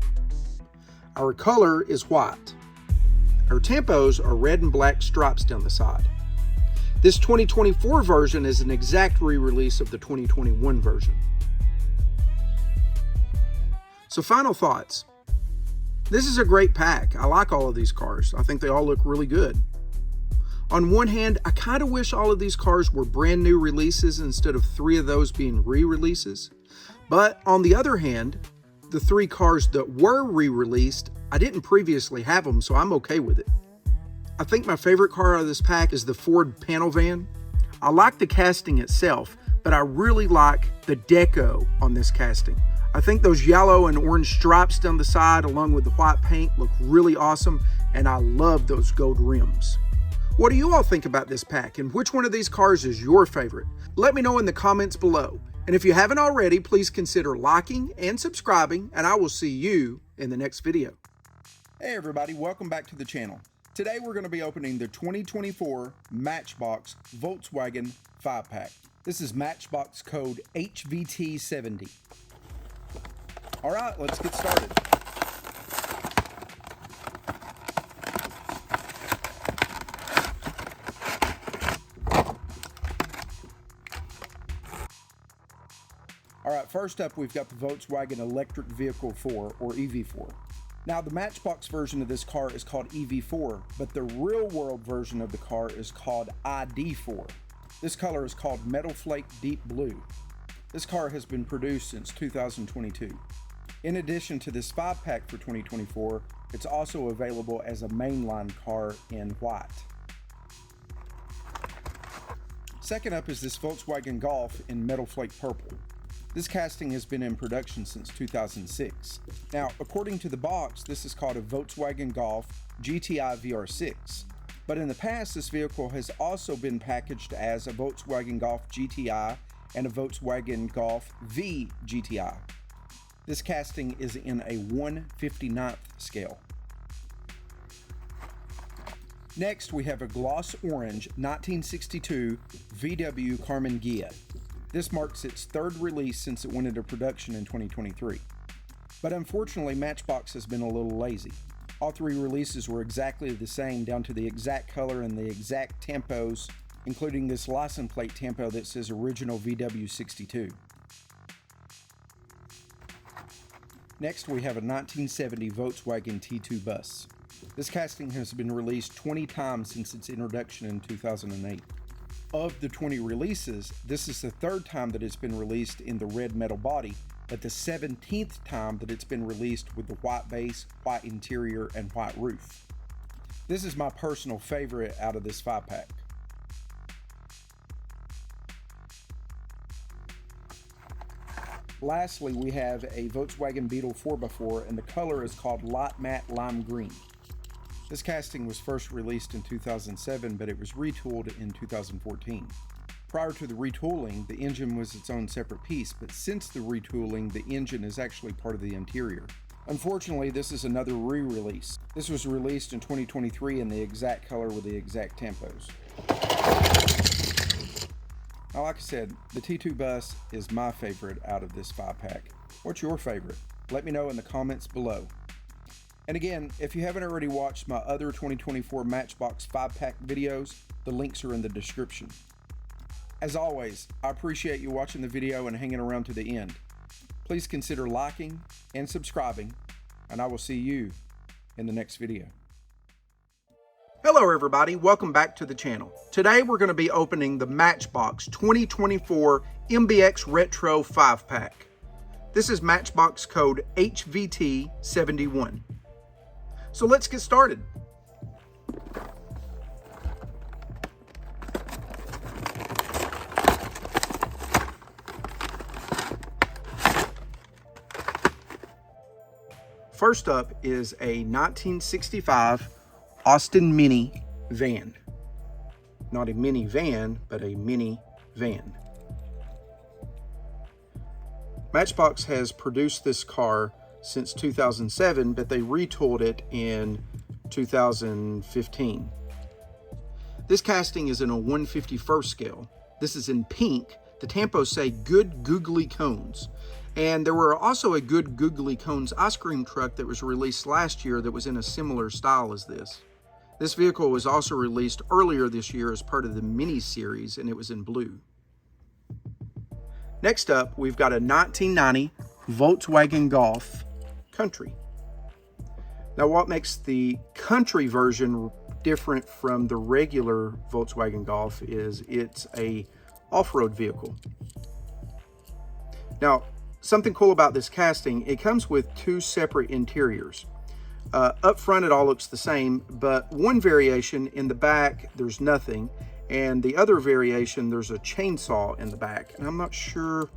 Our color is white. Our tampos are red and black stripes down the side. This 2024 version is an exact re-release of the 2021 version. So final thoughts. This is a great pack. I like all of these cars. I think they all look really good. On one hand, I kind of wish all of these cars were brand new releases instead of 3 of those being re-releases. But on the other hand, the 3 cars that were re-released, I didn't previously have them, so I'm okay with it. I think my favorite car out of this pack is the Ford panel van. I like the casting itself, but I really like the deco on this casting. I think those yellow and orange stripes down the side along with the white paint look really awesome, and I love those gold rims. What do you all think about this pack, and which one of these cars is your favorite? Let me know in the comments below. And if you haven't already, please consider liking and subscribing, and I will see you in the next video. Hey everybody, welcome back to the channel. Today we're going to be opening the 2024 Matchbox Volkswagen 5-pack. This is Matchbox code HVT70. All right, let's get started. All right, first up we've got the Volkswagen Electric Vehicle 4, or EV4. Now, the Matchbox version of this car is called EV4, but the real-world version of the car is called ID4. This color is called Metal Flake Deep Blue. This car has been produced since 2022. In addition to this 5-pack for 2024, it's also available as a mainline car in white. Second up is this Volkswagen Golf in Metal Flake Purple. This casting has been in production since 2006. Now, according to the box, this is called a Volkswagen Golf GTI VR6, But in the past, this vehicle has also been packaged as a Volkswagen Golf GTI and a Volkswagen Golf V GTI. This casting is in a 1/59th scale. Next, we have a gloss orange 1962 VW Carmen Ghia. This marks its third release since it went into production in 2023. But unfortunately, Matchbox has been a little lazy. All three releases were exactly the same down to the exact color and the exact tampos, including this license plate tampo that says original VW 62. Next, we have a 1970 Volkswagen T2 bus. This casting has been released 20 times since its introduction in 2008. Of the 20 releases, this is the third time that it's been released in the red metal body, but the 17th time that it's been released with the white base, white interior, and white roof. This is my personal favorite out of this 5-pack. Lastly, we have a Volkswagen Beetle 4x4, and the color is called Light Matte Lime Green. This casting was first released in 2007, but it was retooled in 2014. Prior to the retooling, the engine was its own separate piece, but since the retooling, the engine is actually part of the interior. Unfortunately, this is another re-release. This was released in 2023 in the exact color with the exact tampos. Now, like I said, the T2 bus is my favorite out of this 5-pack. What's your favorite? Let me know in the comments below. And again, if you haven't already watched my other 2024 Matchbox 5-pack videos, the links are in the description. As always, I appreciate you watching the video and hanging around to the end. Please consider liking and subscribing, and I will see you in the next video. Hello everybody, welcome back to the channel. Today we're going to be opening the Matchbox 2024 MBX Retro 5-pack. This is Matchbox code HVT71. So let's get started. First up is a 1965 Austin Mini van. Not a minivan, but a mini van. Matchbox has produced this car since 2007, but they retooled it in 2015. This casting is in a 1/51st scale. This is in pink. The tampos say Good Googly Cones. And there were also a Good Googly Cones ice cream truck that was released last year that was in a similar style as this. This vehicle was also released earlier this year as part of the mini series, and it was in blue. Next up, we've got a 1990 Volkswagen Golf Country. Now, what makes the Country version different from the regular Volkswagen Golf is it's a off-road vehicle. Now, something cool about this casting, it comes with two separate interiors. Up front, it all looks the same, but one variation in the back, there's nothing. And the other variation, there's a chainsaw in the back. And I'm not sure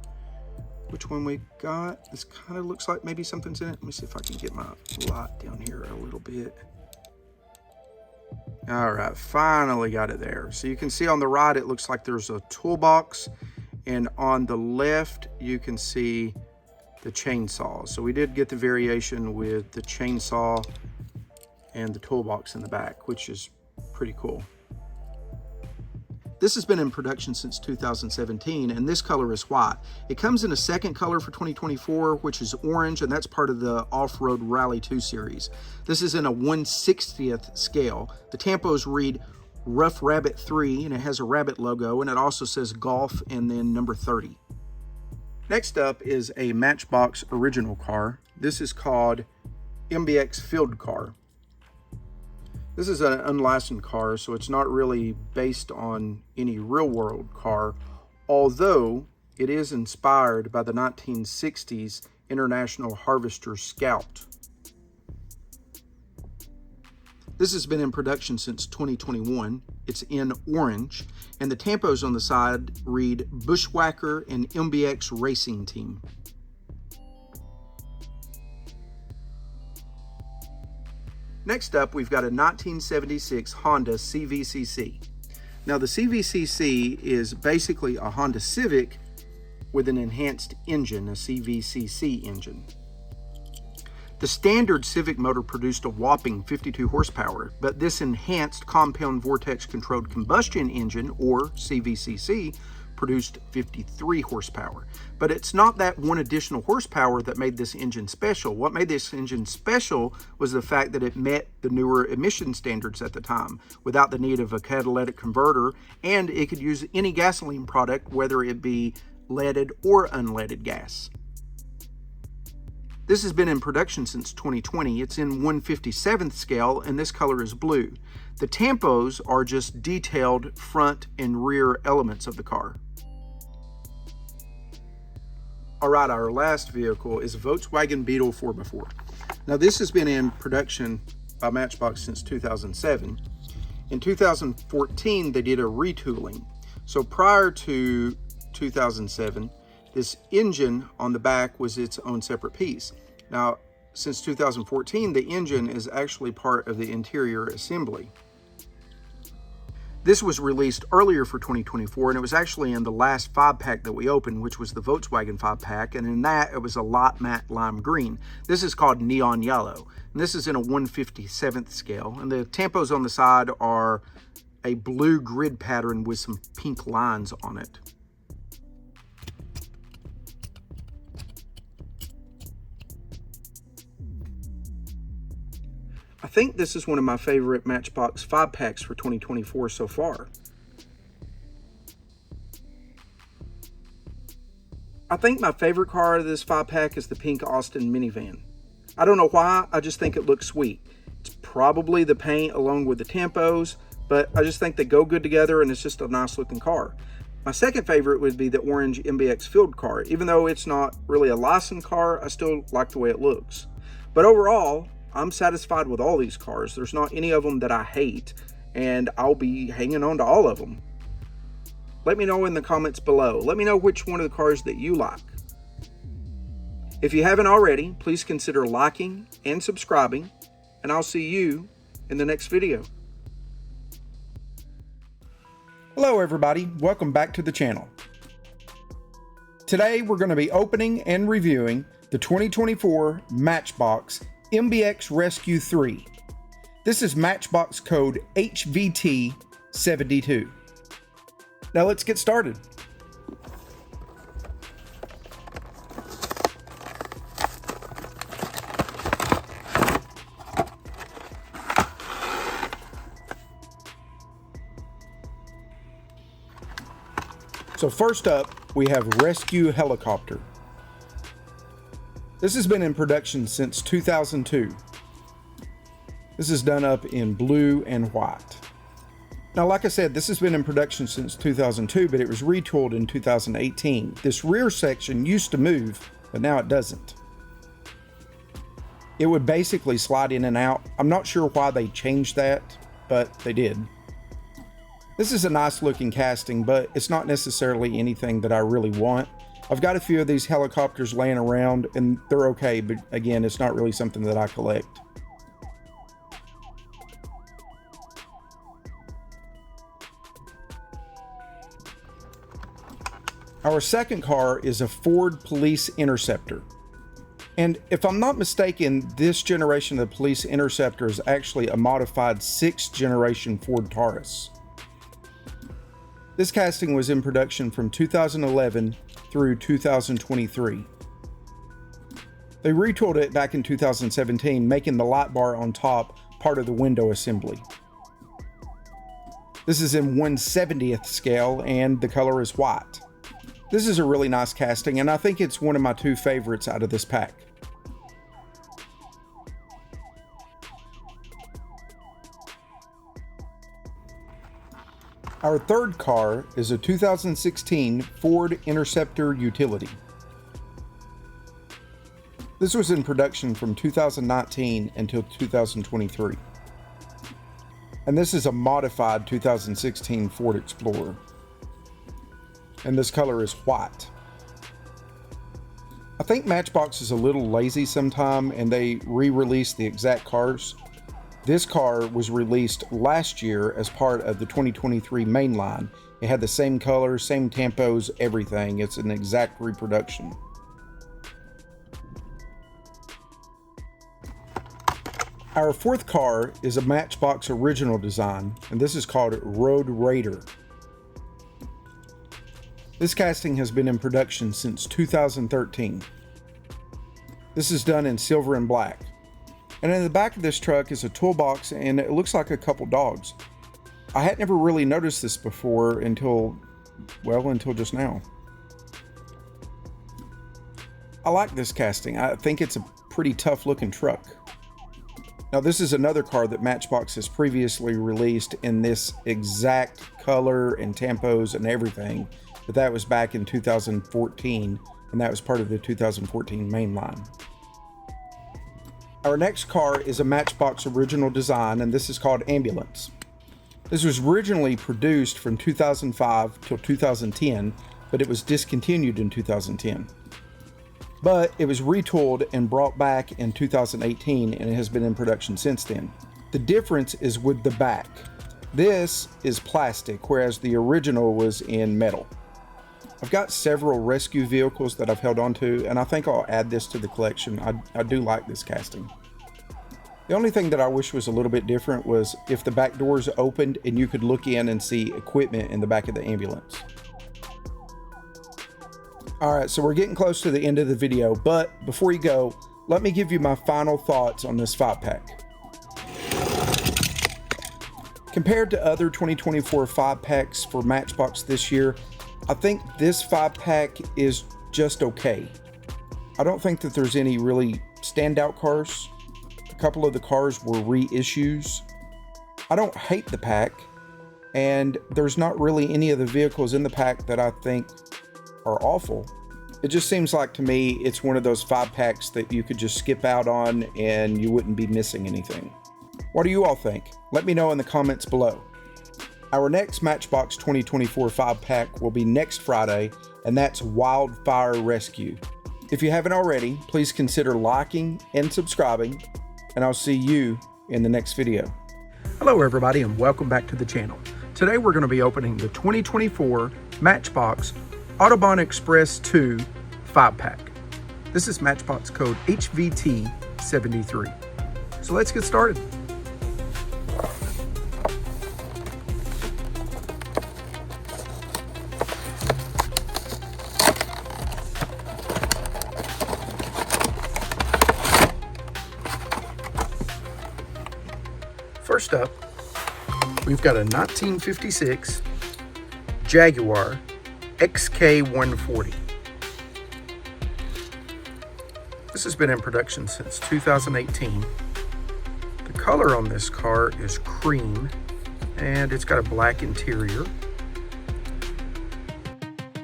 which one we got. This kind of looks like maybe something's in it. Let me see if I can get my light down here a little bit. All right, finally got it there. So you can see on the right, it looks like there's a toolbox. And on the left, you can see the chainsaw. So we did get the variation with the chainsaw and the toolbox in the back, which is pretty cool. This has been in production since 2017, and this color is white. It comes in a second color for 2024, which is orange, and that's part of the Off Road Rally 2 series. This is in a 1/60th scale. The tampos read Rough Rabbit 3, and it has a rabbit logo, and it also says Golf and then number 30. Next up is a Matchbox original car. This is called MBX Field Car. This is an unlicensed car, so it's not really based on any real-world car, although it is inspired by the 1960s International Harvester Scout. This has been in production since 2021. It's in orange, and the tampos on the side read Bushwhacker and MBX Racing Team. . Next up, we've got a 1976 Honda CVCC. Now the CVCC is basically a Honda Civic with an enhanced engine, a CVCC engine. The standard Civic motor produced a whopping 52 horsepower, but this enhanced compound vortex controlled combustion engine, or CVCC, produced 53 horsepower. But it's not that one additional horsepower that made this engine special. What made this engine special was the fact that it met the newer emission standards at the time without the need of a catalytic converter, and it could use any gasoline product, whether it be leaded or unleaded gas. This has been in production since 2020. It's in 1/57th scale, and this color is blue. The tampos are just detailed front and rear elements of the car. All right, our last vehicle is a Volkswagen Beetle 4x4. Now this has been in production by Matchbox since 2007. In 2014, they did a retooling. So prior to 2007, this engine on the back was its own separate piece. Now, since 2014, the engine is actually part of the interior assembly. This was released earlier for 2024, and it was actually in the last 5-pack that we opened, which was the Volkswagen 5-pack, and in that, it was a lot matte lime green. This is called neon yellow, and this is in a 1/57th scale, and the tampos on the side are a blue grid pattern with some pink lines on it. I think this is one of my favorite Matchbox 5-packs for 2024 so far. I think my favorite car out of this 5-pack is the pink Austin minivan. I don't know why, I just think it looks sweet. It's probably the paint along with the tampos, but I just think they go good together and it's just a nice looking car. My second favorite would be the orange MBX field car. Even though it's not really a licensed car, I still like the way it looks. But overall, I'm satisfied with all these cars. There's not any of them that I hate, and I'll be hanging on to all of them. Let me know in the comments below. Let me know which one of the cars that you like. If you haven't already, please consider liking and subscribing, and I'll see you in the next video. Hello everybody, welcome back to the channel. Today we're going to be opening and reviewing the 2024 Matchbox MBX Rescue III. This is Matchbox code HVT72. Now let's get started. So first up, we have Rescue Helicopter. This has been in production since 2002. This is done up in blue and white. Now, like I said, this has been in production since 2002, but it was retooled in 2018. This rear section used to move, but now it doesn't. It would basically slide in and out. I'm not sure why they changed that, but they did. This is a nice looking casting, but it's not necessarily anything that I really want. I've got a few of these helicopters laying around and they're okay, but again, it's not really something that I collect. Our second car is a Ford Police Interceptor. And if I'm not mistaken, this generation of the Police Interceptor is actually a modified 6th generation Ford Taurus. This casting was in production from 2011 through 2023. They retooled it back in 2017, making the light bar on top part of the window assembly. This is in 1/70th scale and the color is white. This is a really nice casting and I think it's one of my 2 favorites out of this pack. Our third car is a 2016 Ford Interceptor Utility. This was in production from 2019 until 2023. And this is a modified 2016 Ford Explorer. And this color is white. I think Matchbox is a little lazy sometime and they re-release the exact cars. This car was released last year as part of the 2023 main line. It had the same colors, same tempos, everything. It's an exact reproduction. Our fourth car is a Matchbox original design, and this is called Road Raider. This casting has been in production since 2013. This is done in silver and black. And in the back of this truck is a toolbox, and it looks like a couple dogs. I had never really noticed this before until just now. I like this casting. I think it's a pretty tough looking truck. Now this is another car that Matchbox has previously released in this exact color and tempos and everything, but that was back in 2014, and that was part of the 2014 main line. Our next car is a Matchbox original design, and this is called Ambulance. This was originally produced from 2005 till 2010, but it was discontinued in 2010. But it was retooled and brought back in 2018, and it has been in production since then. The difference is with the back. This is plastic, whereas the original was in metal. I've got several rescue vehicles that I've held on to, and I think I'll add this to the collection. I do like this casting. The only thing that I wish was a little bit different was if the back doors opened and you could look in and see equipment in the back of the ambulance. Alright, so we're getting close to the end of the video, but before you go, let me give you my final thoughts on this 5-pack. Compared to other 2024 5-packs for Matchbox this year, I think this 5-pack is just okay. I don't think that there's any really standout cars. A couple of the cars were reissues. I don't hate the pack, and there's not really any of the vehicles in the pack that I think are awful. It just seems like to me it's one of those 5-packs that you could just skip out on and you wouldn't be missing anything. What do you all think? Let me know in the comments below. Our next Matchbox 2024 5-pack will be next Friday, and that's Wildfire Rescue. If you haven't already, please consider liking and subscribing, and I'll see you in the next video. Hello everybody, and welcome back to the channel. Today we're going to be opening the 2024 Matchbox Autobahn Express II 5-pack. This is Matchbox code HVT73. So let's get started. First up, we've got a 1956 Jaguar XK140. This has been in production since 2018. The color on this car is cream, and it's got a black interior.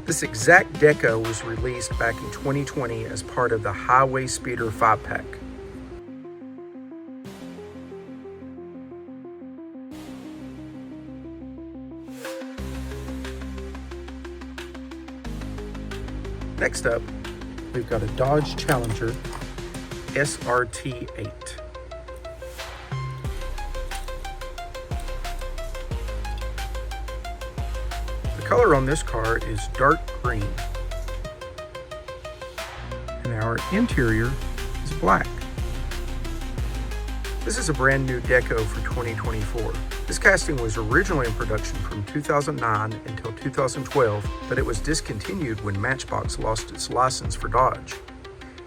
This exact deco was released back in 2020 as part of the Highway Speeder 5-pack. Next up, we've got a Dodge Challenger SRT8. The color on this car is dark green, and our interior is black. This is a brand new deco for 2024. This casting was originally in production from 2009 until 2012, but it was discontinued when Matchbox lost its license for Dodge.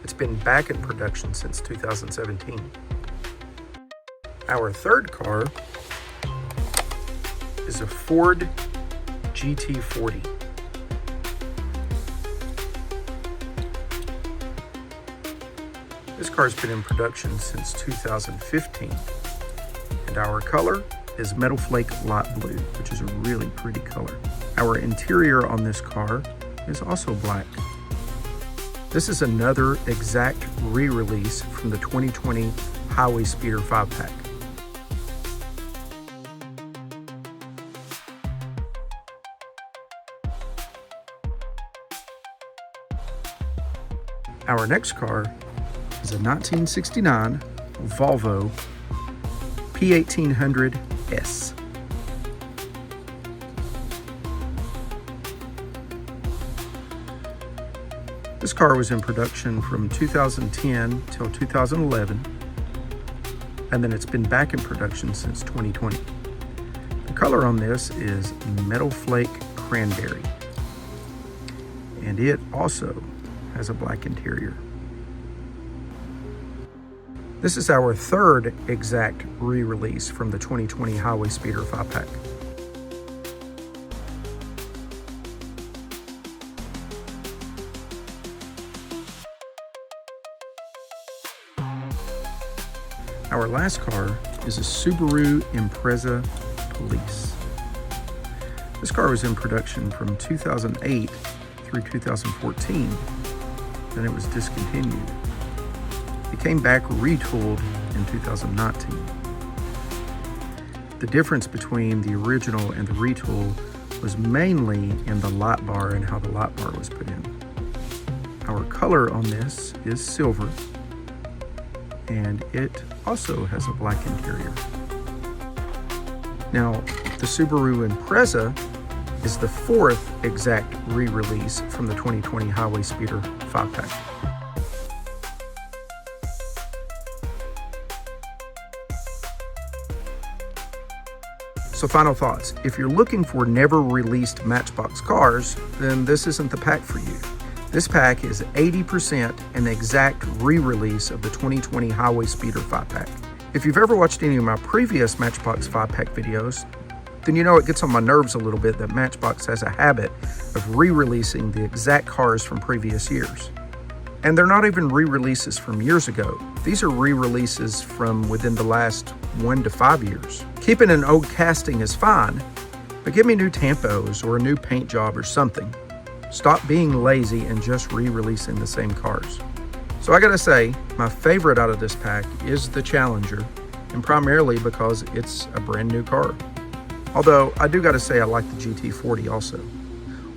It's been back in production since 2017. Our third car is a Ford GT40. This car's been in production since 2015, and our color is Metal Flake Light Blue, which is a really pretty color. Our interior on this car is also black. This is another exact re-release from the 2020 Highway Speeder 5-pack. Our next car is a 1969 Volvo P1800S. This car was in production from 2010 till 2011, and then it's been back in production since 2020. The color on this is Metal Flake Cranberry, and it also has a black interior. This is our third exact re-release from the 2020 Highway Speeder 5-pack. Our last car is a Subaru Impreza Police. This car was in production from 2008 through 2014, then it was discontinued. It came back retooled in 2019. The difference between the original and the retool was mainly in the light bar and how the light bar was put in. Our color on this is silver, and it also has a black interior. Now, the Subaru Impreza is the fourth exact re-release from the 2020 Highway Speeder 5-pack. So final thoughts. If you're looking for never released Matchbox cars, then this isn't the pack for you. This pack is 80% an exact re-release of the 2020 Highway Speeder 5-pack. If you've ever watched any of my previous Matchbox 5-pack videos, then you know it gets on my nerves a little bit that Matchbox has a habit of re-releasing the exact cars from previous years. And they're not even re-releases from years ago. These are re-releases from within the last 1 to 5 years. Keeping an old casting is fine, but give me new tampos or a new paint job or something. Stop being lazy and just re-releasing the same cars. So I gotta say, my favorite out of this pack is the Challenger, and primarily because it's a brand new car. Although I do gotta say I like the GT40 also.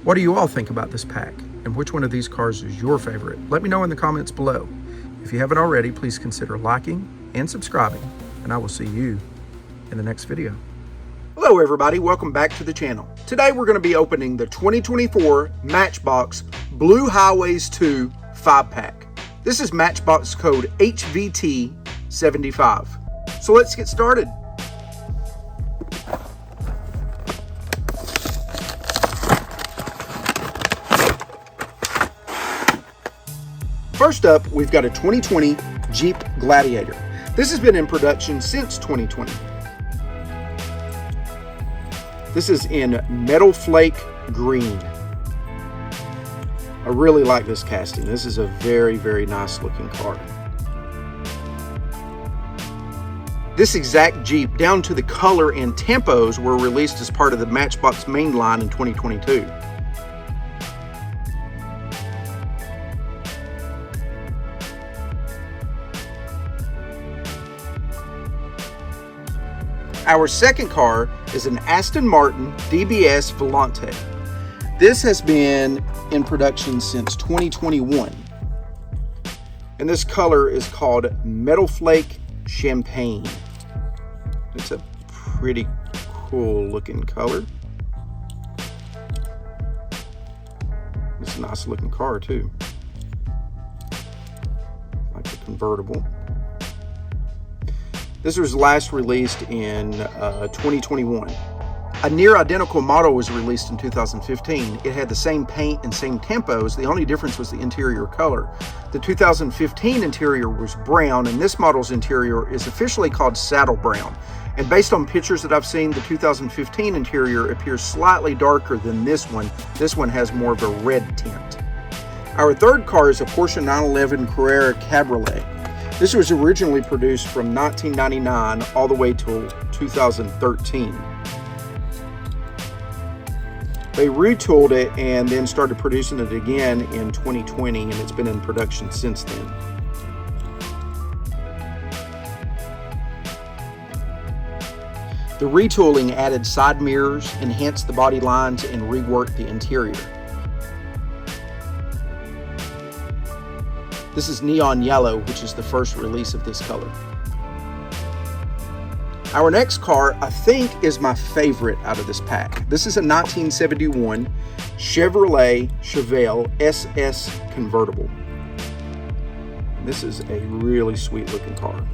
What do you all think about this pack? And which one of these cars is your favorite? Let me know in the comments below. If you haven't already, please consider liking and subscribing, and I will see you in the next video. Hello everybody, welcome back to the channel. Today we're going to be opening the 2024 Matchbox Blue Highways 2 5-pack. This is Matchbox code HVT75. So let's get started. First up, we've got a 2020 Jeep Gladiator. This has been in production since 2020. This is in Metal Flake Green. I really like this casting. This is a very, very nice looking car. This exact Jeep, down to the color and tempos, were released as part of the Matchbox main line in 2022. Our second car is an Aston Martin DBS Volante. This has been in production since 2021. And this color is called Metal Flake Champagne. It's a pretty cool looking color. It's a nice looking car too. Like the convertible. This was last released in 2021. A near identical model was released in 2015. It had the same paint and same tempos. The only difference was the interior color. The 2015 interior was brown, and this model's interior is officially called saddle brown. And based on pictures that I've seen, the 2015 interior appears slightly darker than this one. This one has more of a red tint. Our third car is a Porsche 911 Carrera Cabriolet. This was originally produced from 1999 all the way till 2013. They retooled it and then started producing it again in 2020, and it's been in production since then. The retooling added side mirrors, enhanced the body lines, and reworked the interior. This is neon yellow, which is the first release of this color. Our next car, I think, is my favorite out of this pack. This is a 1971 Chevrolet Chevelle SS convertible. This is a really sweet looking car.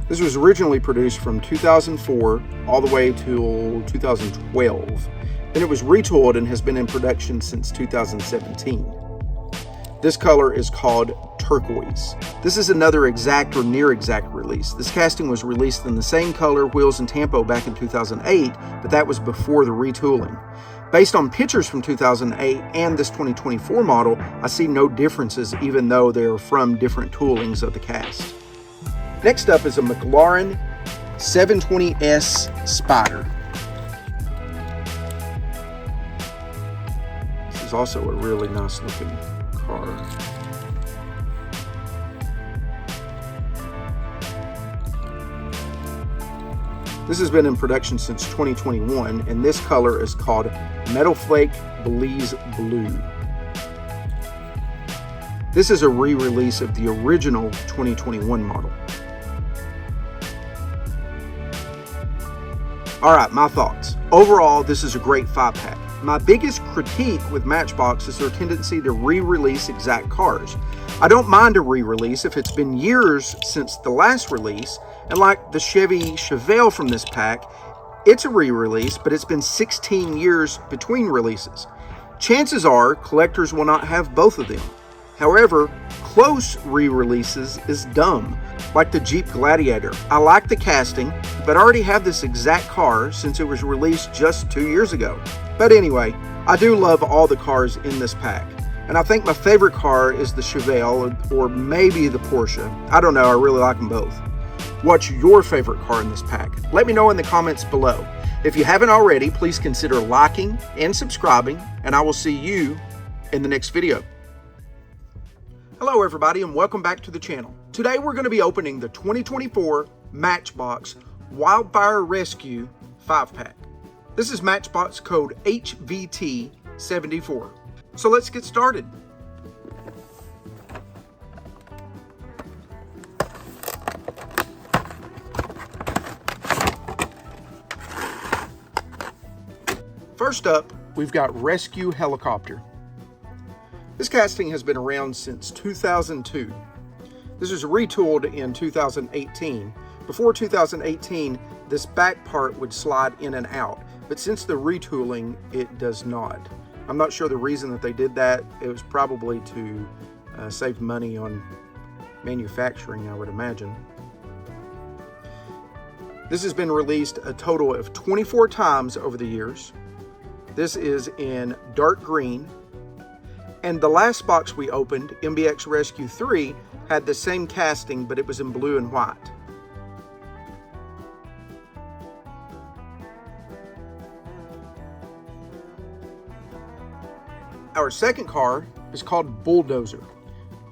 This was originally produced from 2004 all the way till 2012. Then it was retooled and has been in production since 2017. This color is called turquoise. This is another exact or near exact release. This casting was released in the same color, wheels, and tempo back in 2008, but that was before the retooling. Based on pictures from 2008 and this 2024 model, I see no differences even though they are from different toolings of the cast. Next up is a McLaren 720S Spyder. This is also a really nice looking car. This has been in production since 2021, and this color is called Metal Flake Belize Blue. This is a re-release of the original 2021 model. Alright, my thoughts. Overall, this is a great 5-pack. My biggest critique with Matchbox is their tendency to re-release exact cars. I don't mind a re-release if it's been years since the last release, and like the Chevy Chevelle from this pack, it's a re-release, but it's been 16 years between releases. Chances are collectors will not have both of them. However, close re-releases is dumb, like the Jeep Gladiator. I like the casting, but I already have this exact car since it was released just 2 years ago. But anyway, I do love all the cars in this pack. And I think my favorite car is the Chevelle or maybe the Porsche. I don't know, I really like them both. What's your favorite car in this pack? Let me know in the comments below. If you haven't already, please consider liking and subscribing, and I will see you in the next video. Hello everybody and welcome back to the channel. Today we're going to be opening the 2024 Matchbox Wildfire Rescue 5-pack. This is Matchbox code HVT74. So let's get started. First up, we've got Rescue Helicopter. This casting has been around since 2002. This was retooled in 2018. Before 2018, this back part would slide in and out, but since the retooling, it does not. I'm not sure the reason that they did that. It was probably to save money on manufacturing, I would imagine. This has been released a total of 24 times over the years. This is in dark green. And the last box we opened, MBX Rescue III, had the same casting, but it was in blue and white. Our second car is called Bulldozer.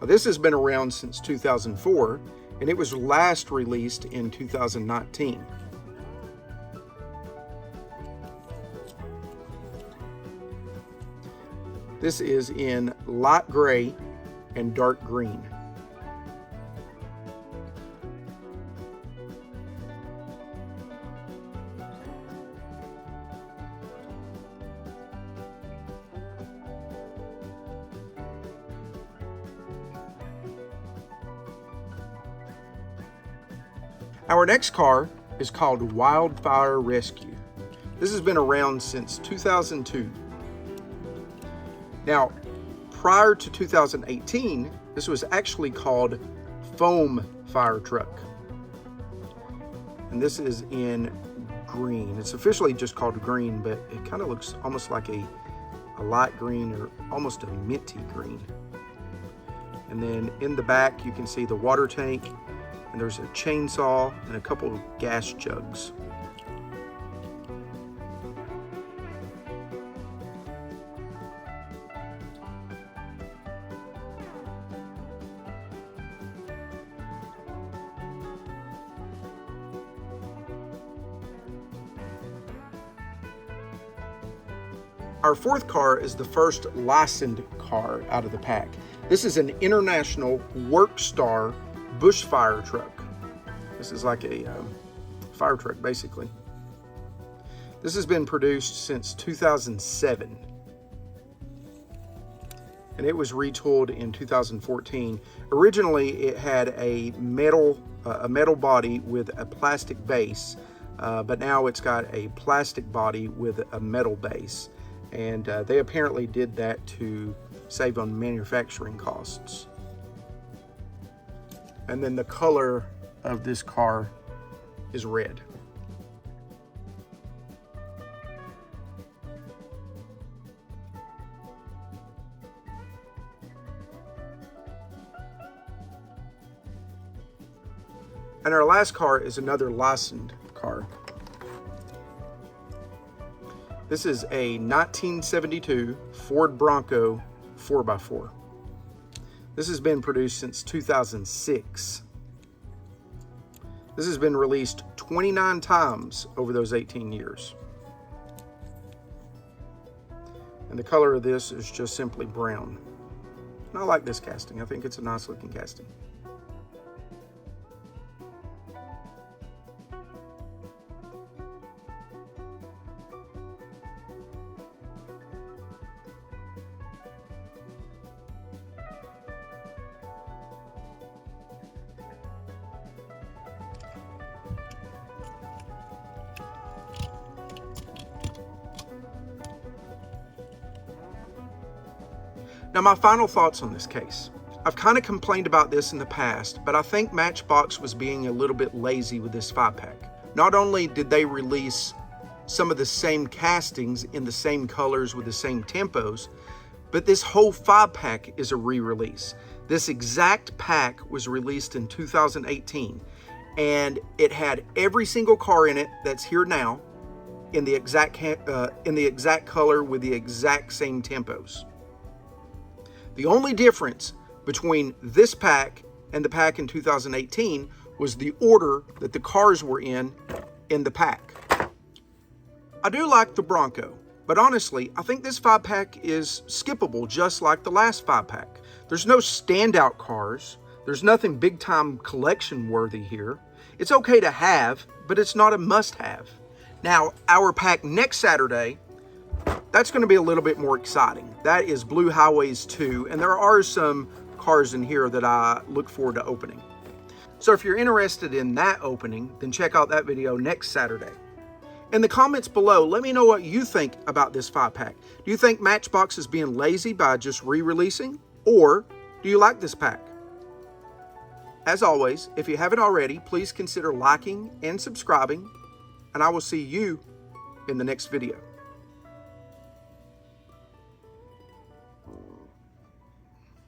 Now, this has been around since 2004, and it was last released in 2019. This is in light gray and dark green. Our next car is called Wildfire Rescue. This has been around since 2002. Now, prior to 2018, this was actually called Foam Fire Truck. And this is in green. It's officially just called green, but it kind of looks almost like a light green or almost a minty green. And then in the back, you can see the water tank, and there's a chainsaw and a couple of gas jugs. Our fourth car is the first licensed car out of the pack. This is an International Workstar bush fire truck. This is like a fire truck, basically. This has been produced since 2007. And it was retooled in 2014. Originally, it had a metal body with a plastic base, but now it's got a plastic body with a metal base. And they apparently did that to save on manufacturing costs. And then the color of this car is red. And our last car is another licensed car. This is a 1972 Ford Bronco 4x4. This has been produced since 2006. This has been released 29 times over those 18 years. And the color of this is just simply brown. And I like this casting. I think it's a nice looking casting. Now, my final thoughts on this case. I've kind of complained about this in the past, but I think Matchbox was being a little bit lazy with this 5-pack. Not only did they release some of the same castings in the same colors with the same tempos, but this whole 5-pack is a re-release. This exact pack was released in 2018, and it had every single car in it that's here now in the exact color with the exact same tempos. The only difference between this pack and the pack in 2018 was the order that the cars were in the pack. I do like the Bronco, but honestly, I think this 5-pack is skippable just like the last 5-pack. There's no standout cars. There's nothing big time collection worthy here. It's okay to have, but it's not a must have. Now, our pack next Saturday, that's going to be a little bit more exciting. That is Blue Highways 2, and there are some cars in here that I look forward to opening. So if you're interested in that opening, then check out that video next Saturday. In the comments below, let me know what you think about this 5-pack. Do you think Matchbox is being lazy by just re-releasing? Or do you like this pack? As always, if you haven't already, please consider liking and subscribing, and I will see you in the next video.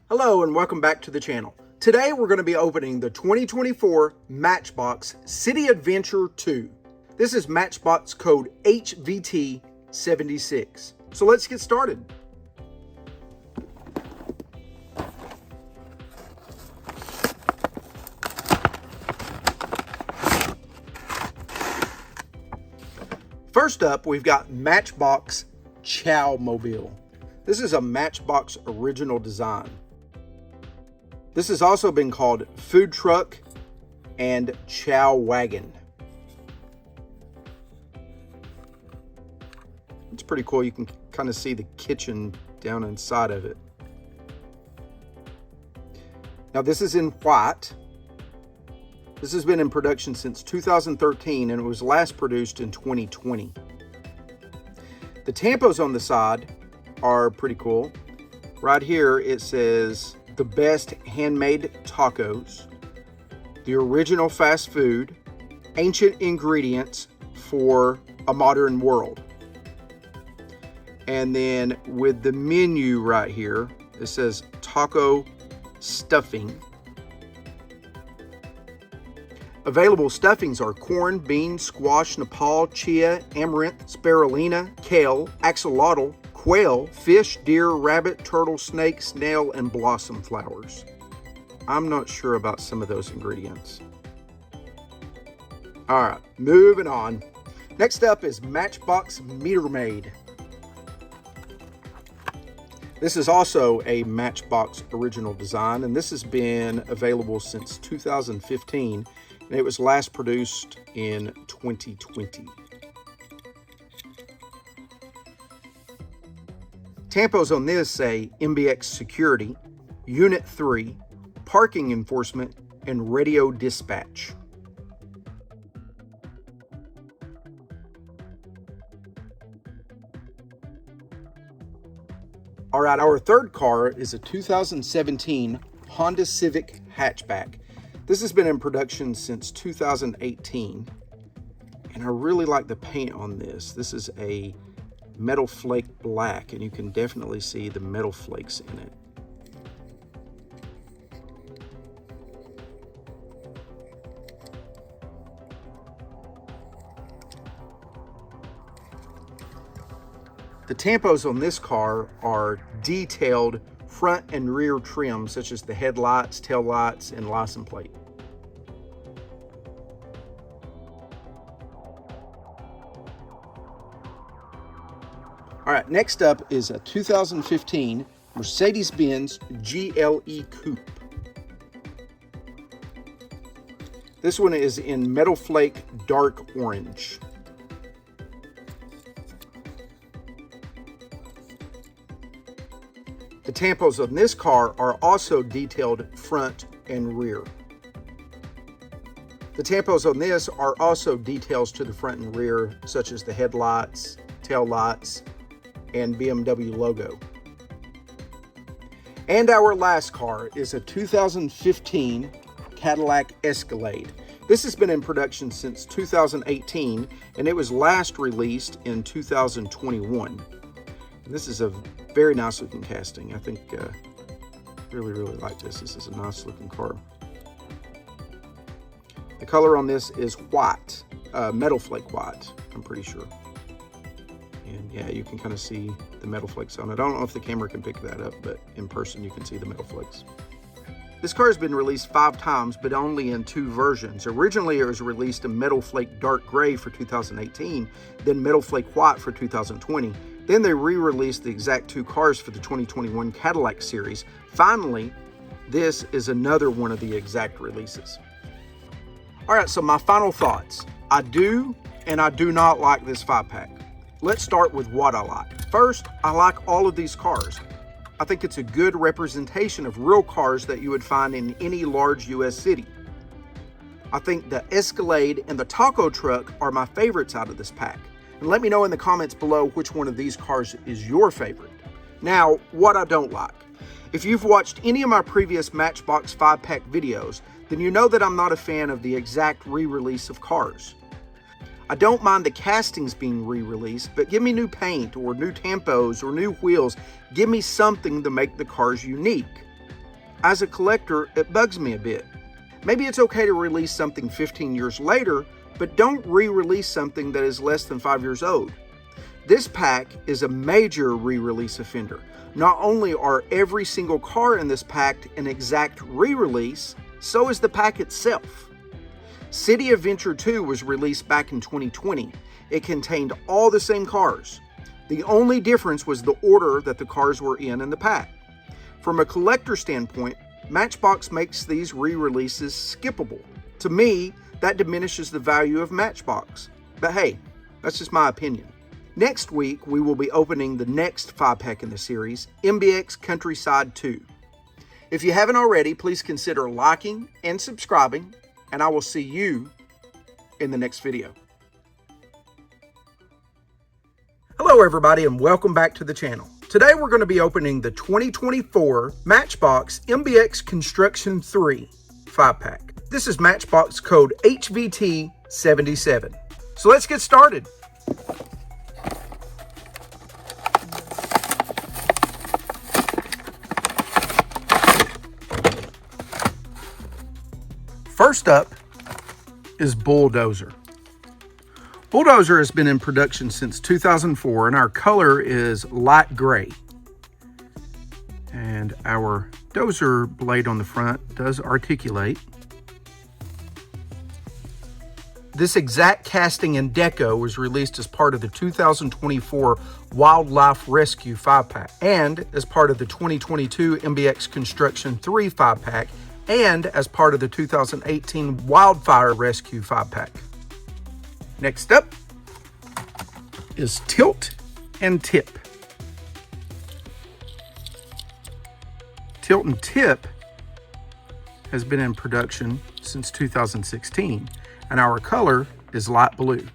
Hello and welcome back to the channel. Today we're going to be opening the 2024 Matchbox City Adventure 2. This is Matchbox code HVT76. So let's get started. First up, we've got Matchbox Chow Mobile. This is a Matchbox original design. This has also been called Food Truck and Chow Wagon. It's pretty cool. You can kind of see the kitchen down inside of it. Now this is in white. This has been in production since 2013 and it was last produced in 2020. The tampos on the side are pretty cool. Right here it says the best handmade tacos, the original fast food, ancient ingredients for a modern world. And then with the menu right here, it says taco stuffing. Available stuffings are corn, beans, squash, Nepal, chia, amaranth, spirulina, kale, axolotl, quail, fish, deer, rabbit, turtle, snake, snail, and blossom flowers. I'm not sure about some of those ingredients. All right, moving on. Next up is Matchbox Meter Maid. This is also a Matchbox original design, and this has been available since 2015, and it was last produced in 2020. Tampos on this say MBX Security, Unit 3, Parking Enforcement, and Radio Dispatch. All right, our third car is a 2017 Honda Civic hatchback. This has been in production since 2018, and I really like the paint on this. This is a metal flake black, and you can definitely see the metal flakes in it. The tampos on this car are detailed front and rear trim, such as the headlights, tail lights, and license plate. All right, next up is a 2015 Mercedes-Benz GLE Coupe. This one is in metal flake dark orange. The tampos on this car are also detailed front and rear. The tampos on this are also details to the front and rear, such as the headlights, tail lights, and BMW logo. And our last car is a 2015 Cadillac Escalade. This has been in production since 2018, and it was last released in 2021. And this is a very nice looking casting. I think really like this. This is a nice looking car. The color on this is white, metal flake white, I'm pretty sure. And yeah, you can kind of see the metal flakes on it. I don't know if the camera can pick that up, but in person you can see the metal flakes. This car has been released 5 times, but only in 2 versions. Originally, it was released in metal flake dark gray for 2018, then metal flake white for 2020. Then they re-released the exact 2 cars for the 2021 Cadillac series. Finally, this is another one of the exact releases. All right, so my final thoughts. I do and I do not like this 5-pack. Let's start with what I like. First, I like all of these cars. I think it's a good representation of real cars that you would find in any large US city. I think the Escalade and the taco truck are my favorites out of this pack. And let me know in the comments below which one of these cars is your favorite. Now, what I don't like. If you've watched any of my previous Matchbox 5-pack videos, then you know that I'm not a fan of the exact re-release of cars. I don't mind the castings being re-released, but give me new paint or new tampos or new wheels. Give me something to make the cars unique. As a collector, it bugs me a bit. Maybe it's okay to release something 15 years later, but don't re-release something that is less than 5 years old. This pack is a major re-release offender. Not only are every single car in this pack an exact re-release, so is the pack itself. City Adventure 2 was released back in 2020. It contained all the same cars. The only difference was the order that the cars were in the pack. From a collector standpoint, Matchbox makes these re-releases skippable. To me, that diminishes the value of Matchbox. But hey, that's just my opinion. Next week, we will be opening the next 5-pack in the series, MBX Countryside II. If you haven't already, please consider liking and subscribing, and I will see you in the next video. Hello everybody, and welcome back to the channel. Today we're going to be opening the 2024 Matchbox MBX Construction III 5-pack. This is Matchbox code HVT77. So let's get started. First up is Bulldozer. Bulldozer has been in production since 2004, and our color is light gray. And our dozer blade on the front does articulate. This exact casting and deco was released as part of the 2024 Wildfire Rescue 5-pack and as part of the 2022 MBX Construction III 5-pack and as part of the 2018 Wildfire Rescue 5-pack. Next up is tilt and tip. Tilt and tip has been in production since 2016, and our color is light blue.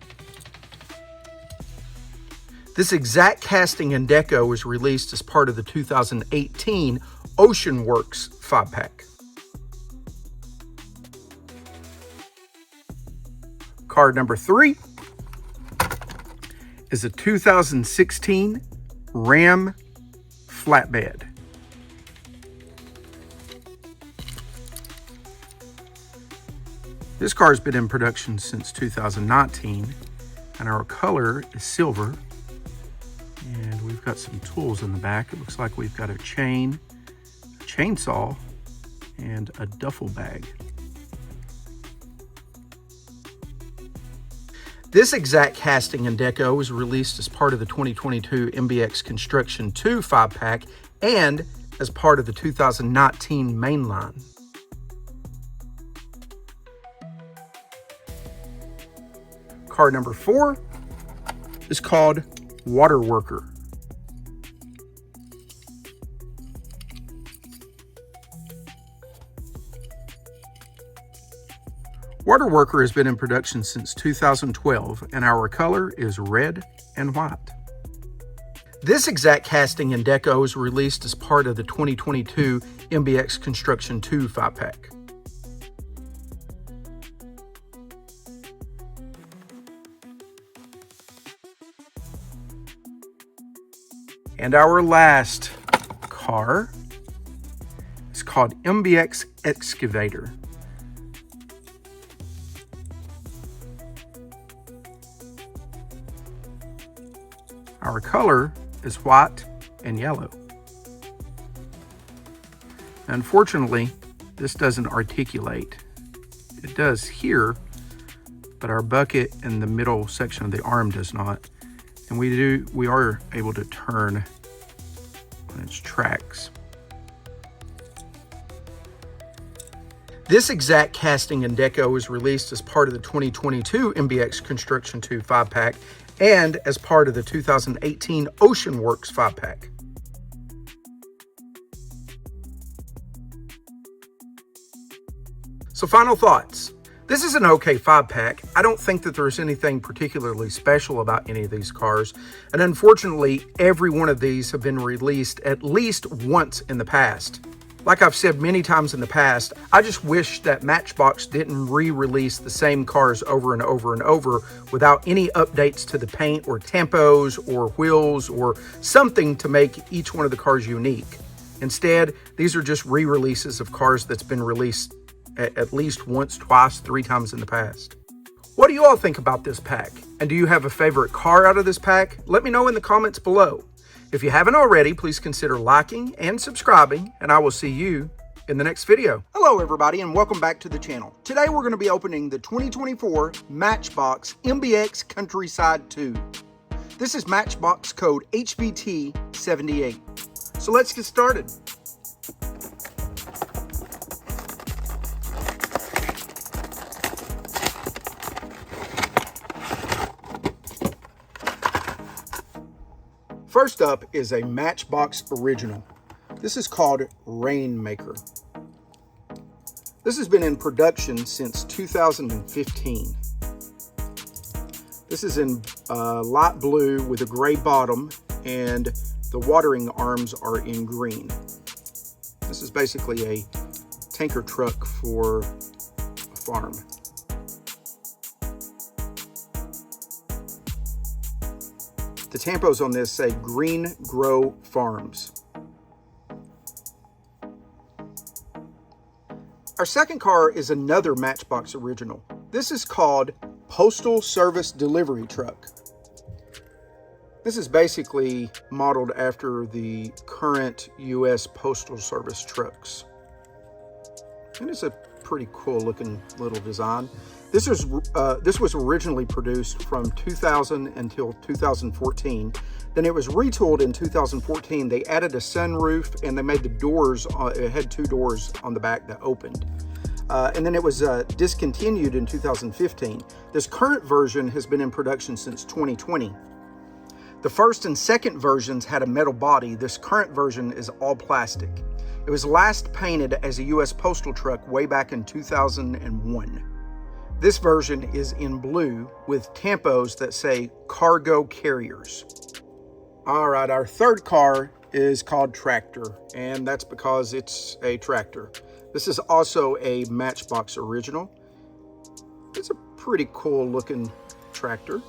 This exact casting and deco was released as part of the 2018 Ocean Works 5-pack. Car number 3 is a 2016 Ram flatbed. This car has been in production since 2019, and our color is silver. And we've got some tools in the back. It looks like we've got a chain, a chainsaw, and a duffel bag. This exact casting and deco was released as part of the 2022 MBX Construction II 5-pack and as part of the 2019 mainline. Car number 4 is called Water Worker. Water Worker has been in production since 2012, and our color is red and white. This exact casting and deco was released as part of the 2022 MBX Construction II 5-pack. And our last car is called MBX Excavator. Our color is white and yellow. Unfortunately, this doesn't articulate. It does here, but our bucket in the middle section of the arm does not. And we are able to turn on its tracks. This exact casting and deco was released as part of the 2022 MBX Construction II 5-pack and as part of the 2018 Ocean Works 5-pack. So final thoughts. This is an okay 5-pack. I don't think that there's anything particularly special about any of these cars. And unfortunately, every one of these have been released at least once in the past. Like I've said many times in the past, I just wish that Matchbox didn't re-release the same cars over and over and over without any updates to the paint or tempos or wheels or something to make each one of the cars unique. Instead, these are just re-releases of cars that's been released at least once, twice, 3 times in the past. What do you all think about this pack? And do you have a favorite car out of this pack? Let me know in the comments below. If you haven't already, please consider liking and subscribing, and I will see you in the next video. Hello everybody, and welcome back to the channel. Today we're going to be opening the 2024 Matchbox MBX Countryside II. This is Matchbox code HBT78. So let's get started. First up is a Matchbox original. This is called Rainmaker. This has been in production since 2015. This is in light blue with a gray bottom, and the watering arms are in green. This is basically a tanker truck for a farm. The tampos on this say Green Grow Farms. Our second car is another Matchbox original. This is called Postal Service Delivery Truck. This is basically modeled after the current U.S. Postal Service trucks. And it's a pretty cool looking little design. This was originally produced from 2000 until 2014. Then it was retooled in 2014. They added a sunroof and they made the doors, it had 2 doors on the back that opened. And then it was discontinued in 2015. This current version has been in production since 2020. The first and second versions had a metal body. This current version is all plastic. It was last painted as a U.S. postal truck way back in 2001. This version is in blue with tampos that say cargo carriers. All right, our third car is called Tractor, and that's because it's a tractor. This is also a Matchbox original. It's a pretty cool looking tractor.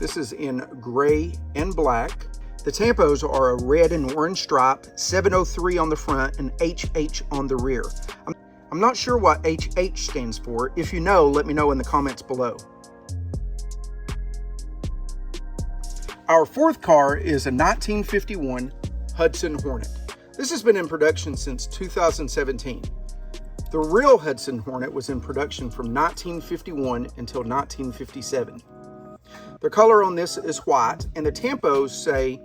This is in gray and black. The tampos are a red and orange stripe, 703 on the front and HH on the rear. I'm not sure what HH stands for. If you know, let me know in the comments below. Our fourth car is a 1951 Hudson Hornet. This has been in production since 2017. The real Hudson Hornet was in production from 1951 until 1957. The color on this is white, and the tampos say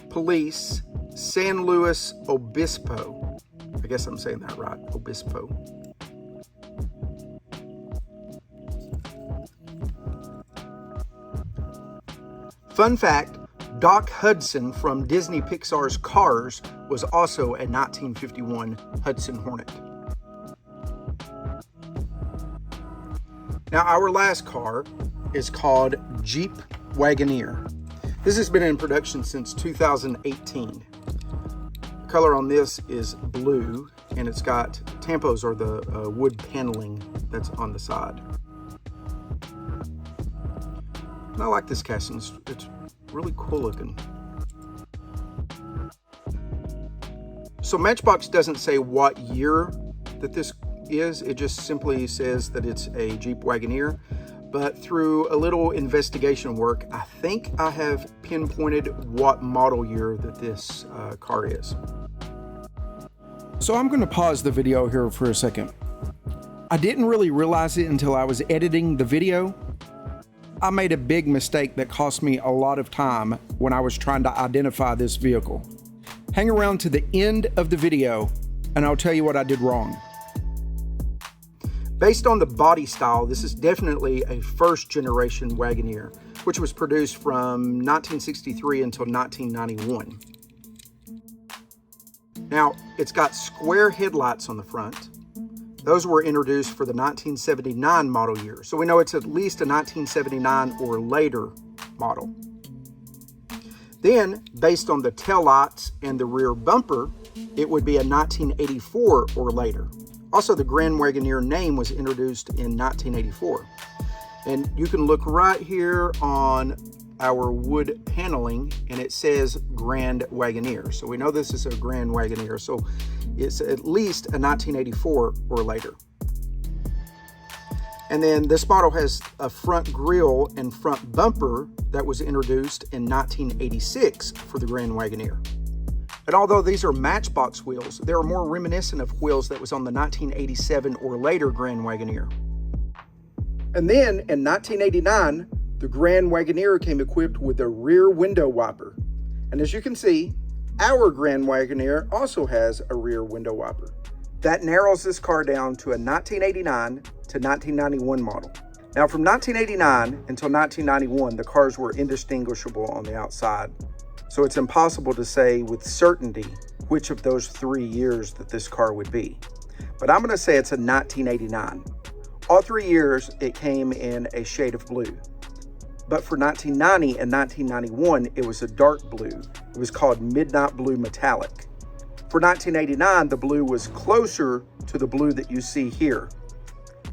Police San Luis Obispo. I guess I'm saying that right, Obispo. Fun fact, Doc Hudson from Disney Pixar's Cars was also a 1951 Hudson Hornet. Now our last car is called Jeep Wagoneer. This has been in production since 2018. The color on this is blue, and it's got tampos or the wood paneling that's on the side. And I like this casting, it's really cool looking. So Matchbox doesn't say what year that this is, it just simply says that it's a Jeep Wagoneer. But through a little investigation work, I think I have pinpointed what model year that this car is. So I'm going to pause the video here for a second. I didn't really realize it until I was editing the video. I made a big mistake that cost me a lot of time when I was trying to identify this vehicle. Hang around to the end of the video and I'll tell you what I did wrong. Based on the body style, this is definitely a first generation Wagoneer, which was produced from 1963 until 1991. Now, it's got square headlights on the front. Those were introduced for the 1979 model year, so we know it's at least a 1979 or later model. Then, based on the taillights and the rear bumper, it would be a 1984 or later. Also, the Grand Wagoneer name was introduced in 1984. And you can look right here on our wood paneling, and it says Grand Wagoneer. So we know this is a Grand Wagoneer, so it's at least a 1984 or later. And then this model has a front grille and front bumper that was introduced in 1986 for the Grand Wagoneer. And although these are Matchbox wheels, they are more reminiscent of wheels that was on the 1987 or later Grand Wagoneer. And then in 1989, the Grand Wagoneer came equipped with a rear window wiper. And as you can see, our Grand Wagoneer also has a rear window wiper. That narrows this car down to a 1989 to 1991 model. Now from 1989 until 1991, the cars were indistinguishable on the outside. So it's impossible to say with certainty which of those 3 years that this car would be. But I'm gonna say it's a 1989. All 3 years it came in a shade of blue. But for 1990 and 1991, it was a dark blue. It was called Midnight Blue Metallic. For 1989, the blue was closer to the blue that you see here.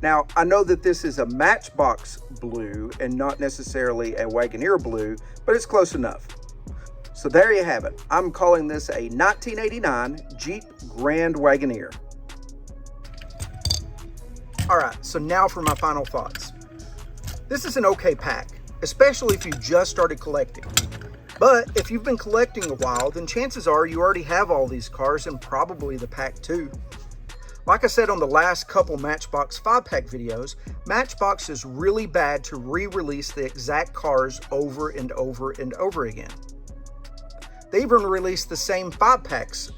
Now, I know that this is a Matchbox blue and not necessarily a Wagoneer blue, but it's close enough. So there you have it. I'm calling this a 1989 Jeep Grand Wagoneer. All right, so now for my final thoughts. This is an okay pack, especially if you just started collecting. But if you've been collecting a while, then chances are you already have all these cars and probably the pack too. Like I said on the last couple Matchbox 5-pack videos, Matchbox is really bad to re-release the exact cars over and over and over again. They even released the same 5-packs.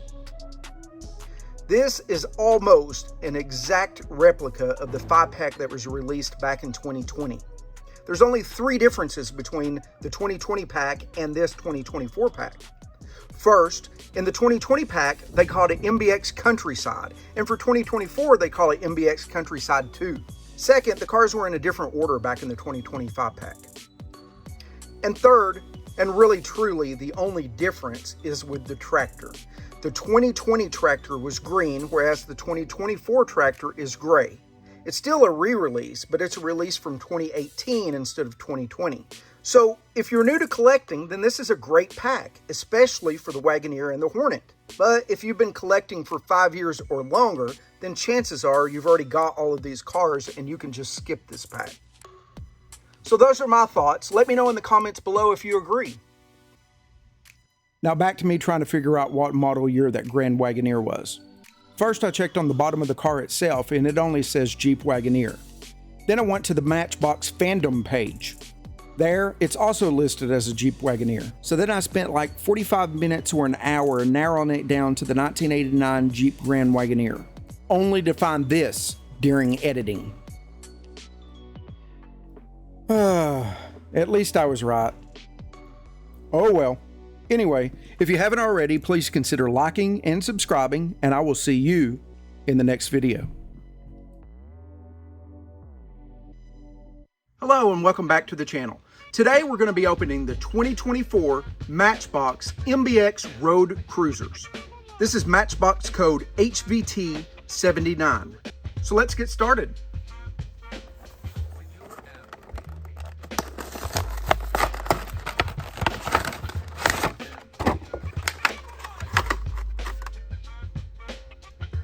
This is almost an exact replica of the 5-pack that was released back in 2020. There's only 3 differences between the 2020 pack and this 2024 pack. First, in the 2020 pack, they called it MBX Countryside, and for 2024, they call it MBX Countryside II. Second, the cars were in a different order back in the 2025 pack. And third, and really truly the only difference, is with the tractor. The 2020 tractor was green, whereas the 2024 tractor is gray. It's still a re-release, but it's a release from 2018 instead of 2020. So if you're new to collecting, then this is a great pack, especially for the Wagoneer and the Hornet. But if you've been collecting for 5 years or longer, then chances are you've already got all of these cars and you can just skip this pack. So those are my thoughts. Let me know in the comments below if you agree. Now back to me trying to figure out what model year that Grand Wagoneer was. First, I checked on the bottom of the car itself, and it only says Jeep Wagoneer. Then I went to the Matchbox fandom page. There, it's also listed as a Jeep Wagoneer. So then I spent like 45 minutes or an hour narrowing it down to the 1989 Jeep Grand Wagoneer, only to find this during editing. At least I was right. Oh well. Anyway, if you haven't already, please consider liking and subscribing, and I will see you in the next video. Hello and welcome back to the channel. Today we're going to be opening the 2024 Matchbox MBX Road Cruisers. This is Matchbox code HVT79. So let's get started.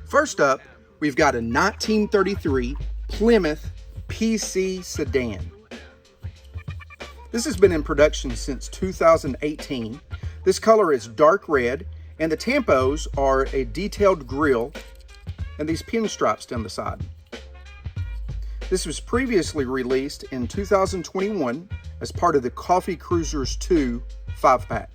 First up, we've got a 1933 Plymouth PC sedan. This has been in production since 2018. This color is dark red, and the tampos are a detailed grille and these pinstripes down the side. This was previously released in 2021 as part of the Coffee Cruisers II 5-pack.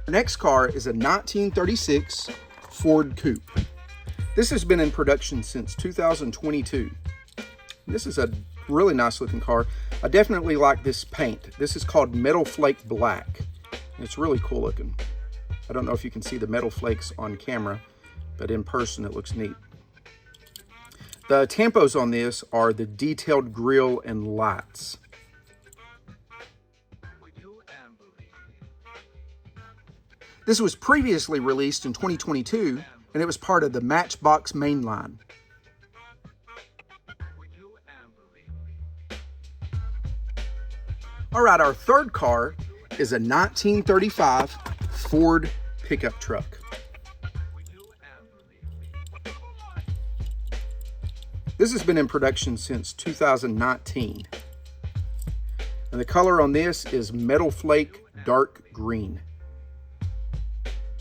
Our next car is a 1936 Ford Coupe. This has been in production since 2022. This is a really nice looking car. I definitely like this paint. This is called Metal Flake Black. It's really cool looking. I don't know if you can see the metal flakes on camera, but in person it looks neat. The tampos on this are the detailed grille and lights. This was previously released in 2022, and it was part of the Matchbox mainline. All right, our third car is a 1935 Ford pickup truck. This has been in production since 2019. And the color on this is Metal Flake Dark Green.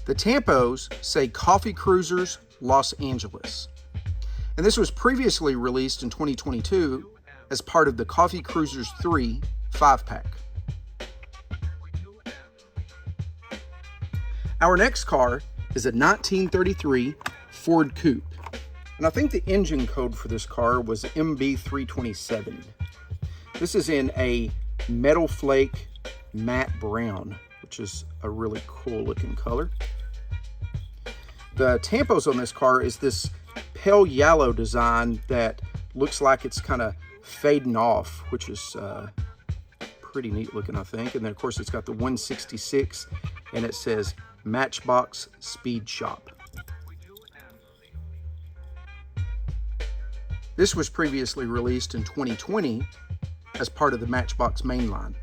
The tampos say Coffee Cruisers Los Angeles. And this was previously released in 2022 as part of the Coffee Cruisers III 5-pack. Our next car is a 1933 Ford Coupe. And I think the engine code for this car was MB327. This is in a Metal Flake matte brown, which is a really cool looking color. The tampos on this car is this pale yellow design that looks like it's kind of fading off, which is pretty neat looking, I think. And then of course it's got the 166 and it says Matchbox Speed Shop. This was previously released in 2020 as part of the Matchbox mainline.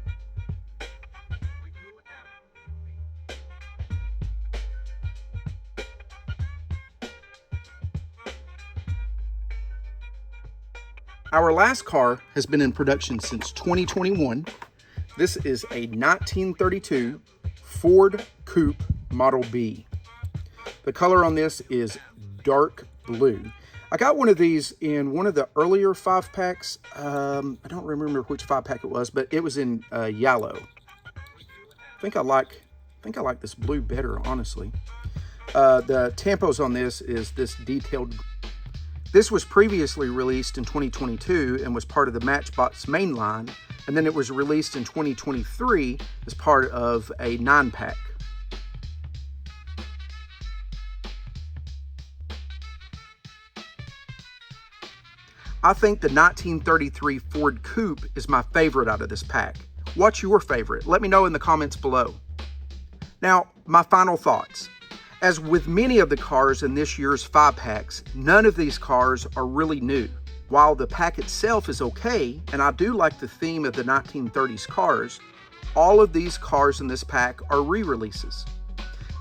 Our last car has been in production since 2021. This is a 1932 Ford Coupe Model B. The color on this is dark blue. I got one of these in one of the earlier 5-packs. I don't remember which 5-pack it was, but it was in yellow. I think I like this blue better, honestly. The tampos on this is this detailed. This was previously released in 2022 and was part of the Matchbox main line, and then it was released in 2023 as part of a 9-pack. I think the 1933 Ford Coupe is my favorite out of this pack. What's your favorite? Let me know in the comments below. Now, my final thoughts. As with many of the cars in this year's 5-packs, none of these cars are really new. While the pack itself is okay, and I do like the theme of the 1930s cars, all of these cars in this pack are re-releases.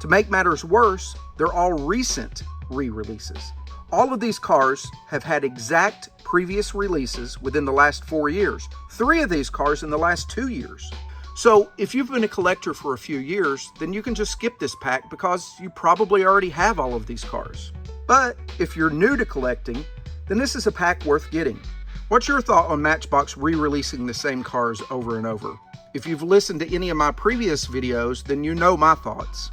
To make matters worse, they're all recent re-releases. All of these cars have had exact previous releases within the last 4 years. 3 of these cars in the last 2 years. So if you've been a collector for a few years, then you can just skip this pack because you probably already have all of these cars. But if you're new to collecting, then this is a pack worth getting. What's your thought on Matchbox re-releasing the same cars over and over? If you've listened to any of my previous videos, then you know my thoughts.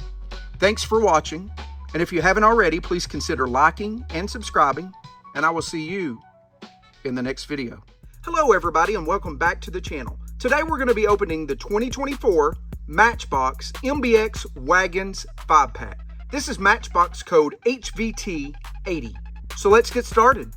Thanks for watching. And if you haven't already, please consider liking and subscribing, and I will see you in the next video. Hello everybody, and welcome back to the channel. Today we're going to be opening the 2024 Matchbox MBX Wagons 5-pack. This is Matchbox code HVT80. So let's get started.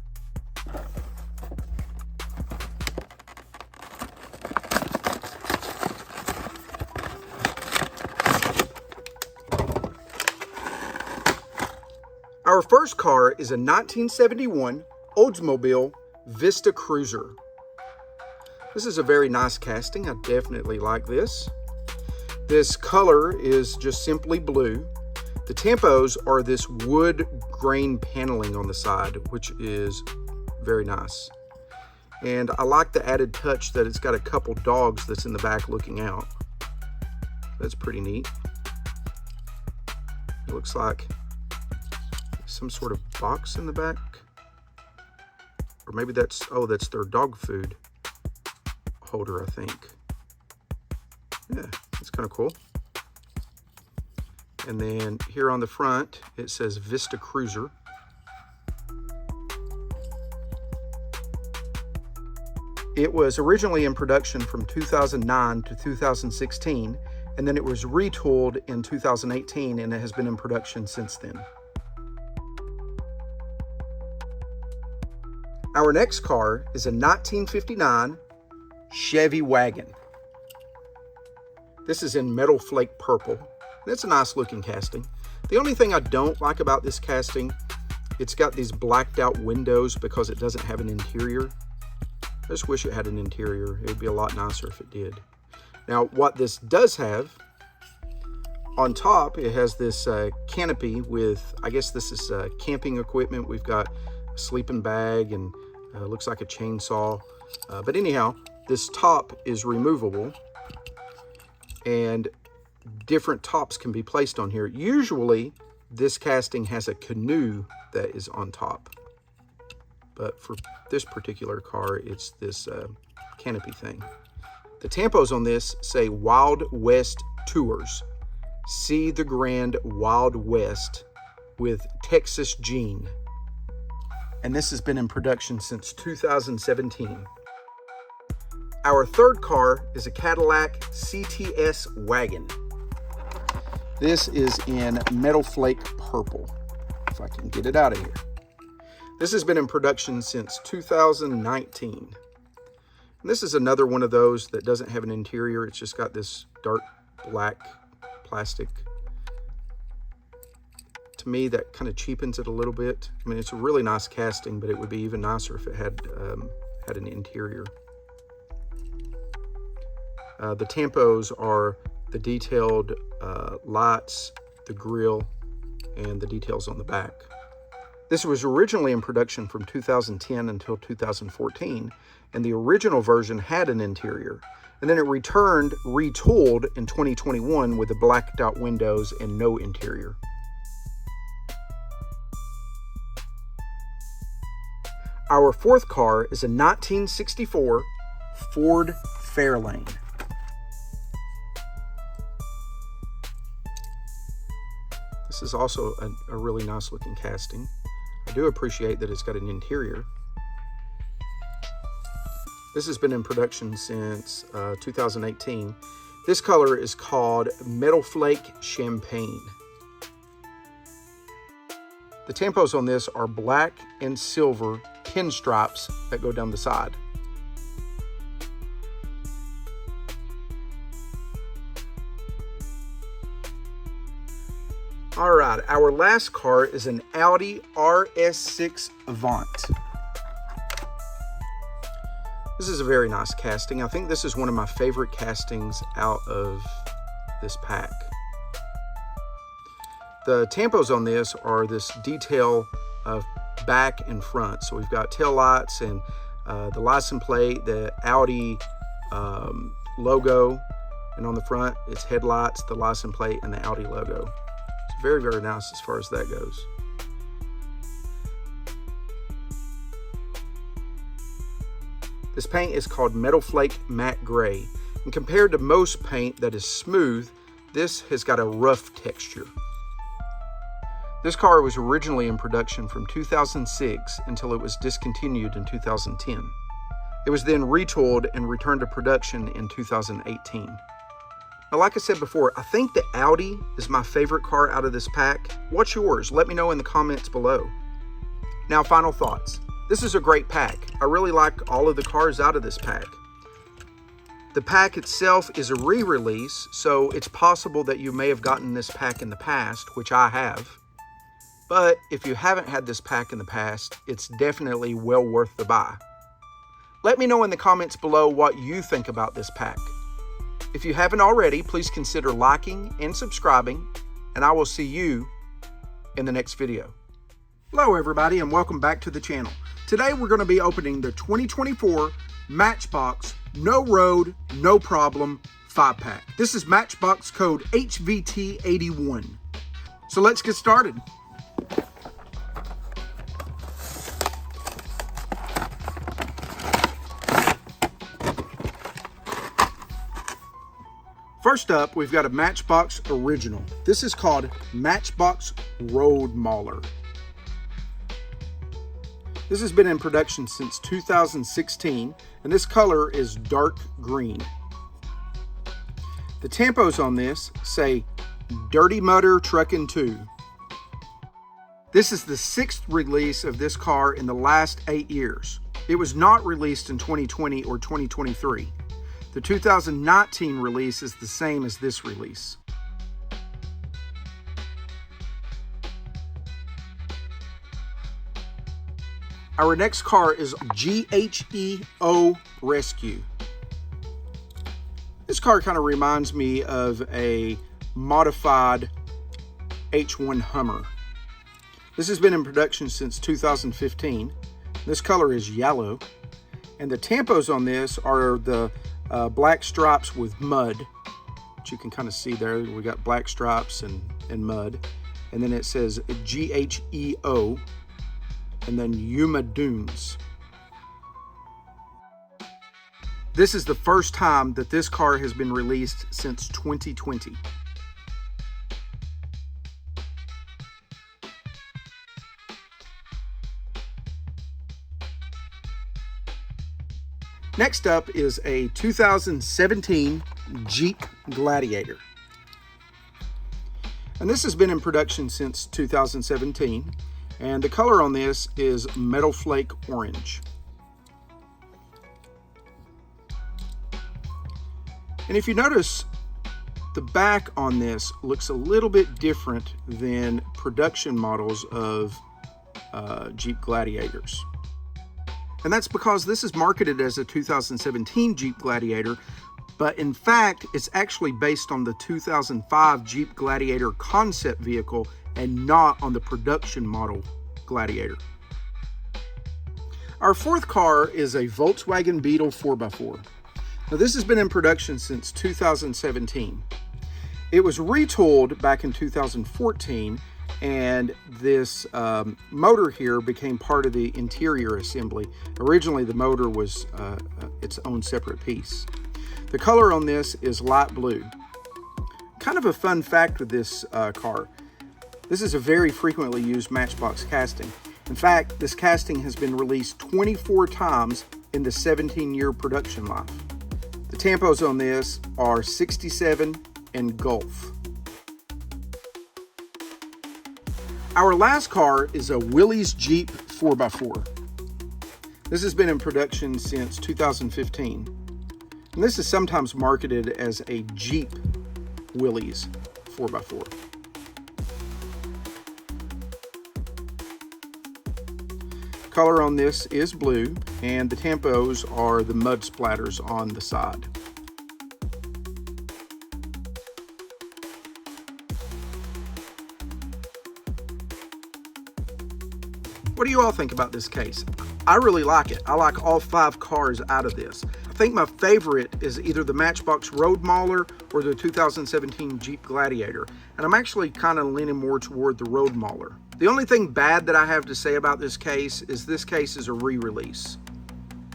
Our first car is a 1971 Oldsmobile Vista Cruiser. This is a very nice casting. I definitely like this. This color is just simply blue. The tampos are this wood grain paneling on the side, which is very nice. And I like the added touch that it's got a couple dogs that's in the back looking out. That's pretty neat. It looks like some sort of box in the back. Or maybe that's their dog food holder, I think. Yeah, that's kind of cool. And then here on the front, it says Vista Cruiser. It was originally in production from 2009 to 2016, and then it was retooled in 2018, and it has been in production since then. Our next car is a 1959 Chevy Wagon. This is in metal flake purple. It's a nice looking casting. The only thing I don't like about this casting, it's got these blacked out windows because it doesn't have an interior. I just wish it had an interior. It would be a lot nicer if it did. Now, what this does have, on top, it has this canopy with, I guess this is camping equipment. We've got a sleeping bag and looks like a chainsaw. But anyhow, this top is removable and different tops can be placed on here. Usually, this casting has a canoe that is on top. But for this particular car, it's this canopy thing. The tampos on this say Wild West Tours. See the Grand Wild West with Texas Gene. And this has been in production since 2017. Our third car is a Cadillac CTS wagon. This is in metal flake purple, if I can get it out of here. This has been in production since 2019. And this is another one of those that doesn't have an interior. It's just got this dark black plastic. To me, that kind of cheapens it a little bit. I mean, it's a really nice casting, but it would be even nicer if it had an interior. The tampos are the detailed lights, the grille, and the details on the back. This was originally in production from 2010 until 2014, and the original version had an interior. And then it returned retooled in 2021 with the blacked out windows and no interior. Our fourth car is a 1964 Ford Fairlane. This is also a really nice looking casting. I do appreciate that it's got an interior. This has been in production since 2018. This color is called Metal Flake Champagne. The tampos on this are black and silver pinstripes that go down the side. All right, our last car is an Audi RS6 Avant. This is a very nice casting. I think this is one of my favorite castings out of this pack. The tampos on this are this detail of back and front. So we've got tail lights and the license plate, the Audi logo, and on the front it's headlights, the license plate, and the Audi logo. It's very, very nice as far as that goes. This paint is called Metal Flake Matte Gray, and compared to most paint that is smooth, this has got a rough texture. This car was originally in production from 2006 until it was discontinued in 2010. It was then retooled and returned to production in 2018. Now, like I said before, I think the Audi is my favorite car out of this pack. What's yours? Let me know in the comments below. Now, final thoughts. This is a great pack. I really like all of the cars out of this pack. The pack itself is a re-release, so it's possible that you may have gotten this pack in the past, which I have. But if you haven't had this pack in the past, it's definitely well worth the buy. Let me know in the comments below what you think about this pack. If you haven't already, please consider liking and subscribing, and I will see you in the next video. Hello everybody, and welcome back to the channel. Today we're going to be opening the 2024 Matchbox No Road, No Problem 5-pack. This is Matchbox code HVT81. So let's get started. First up, we've got a Matchbox original. This is called Matchbox Road Mauler. This has been in production since 2016, and this color is dark green. The tampos on this say Dirty Mutter Truckin' 2. This is the 6th release of this car in the last 8 years. It was not released in 2020 or 2023. The 2019 release is the same as this release. Our next car is GHEO Rescue. This car kind of reminds me of a modified H1 Hummer. This has been in production since 2015. This color is yellow, and the tampos on this are the black stripes with mud, which you can kind of see there. We got black stripes and mud, and then it says GHEO, and then Yuma Dunes. This is the first time that this car has been released since 2020. Next up is a 2017 Jeep Gladiator. And this has been in production since 2017. And the color on this is Metal Flake Orange. And if you notice, the back on this looks a little bit different than production models of Jeep Gladiators. And that's because this is marketed as a 2017 Jeep Gladiator, but in fact, it's actually based on the 2005 Jeep Gladiator concept vehicle and not on the production model Gladiator. Our fourth car is a Volkswagen Beetle 4x4. Now this has been in production since 2017. It was retooled back in 2014, and this motor here became part of the interior assembly. Originally the motor was its own separate piece. The color on this is light blue. Kind of a fun fact with this car, this is a very frequently used Matchbox casting. In fact, this casting has been released 24 times in the 17-year production life. The tampos on this are 67 and Gulf. Our last car is a Willys Jeep 4x4. This has been in production since 2015. And this is sometimes marketed as a Jeep Willys 4x4. Color on this is blue, and the tampos are the mud splatters on the side. What do you all think about this case? I really like it. I like all 5 cars out of this. I think my favorite is either the Matchbox Road Mauler or the 2017 Jeep Gladiator. And I'm actually kind of leaning more toward the Road Mauler. The only thing bad that I have to say about this case is a re-release.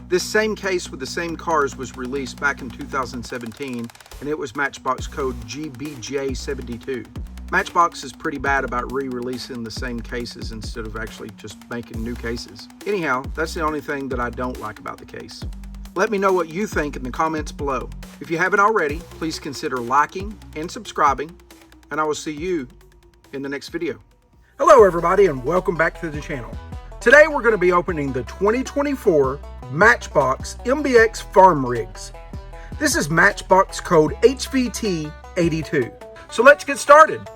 This same case with the same cars was released back in 2017, and it was Matchbox code GBJ72. Matchbox is pretty bad about re-releasing the same cases instead of actually just making new cases. Anyhow, that's the only thing that I don't like about the case. Let me know what you think in the comments below. If you haven't already, please consider liking and subscribing, and I will see you in the next video. Hello everybody, and welcome back to the channel. Today we're going to be opening the 2024 Matchbox MBX Farm Rigs. This is Matchbox code HVT82. So let's get started.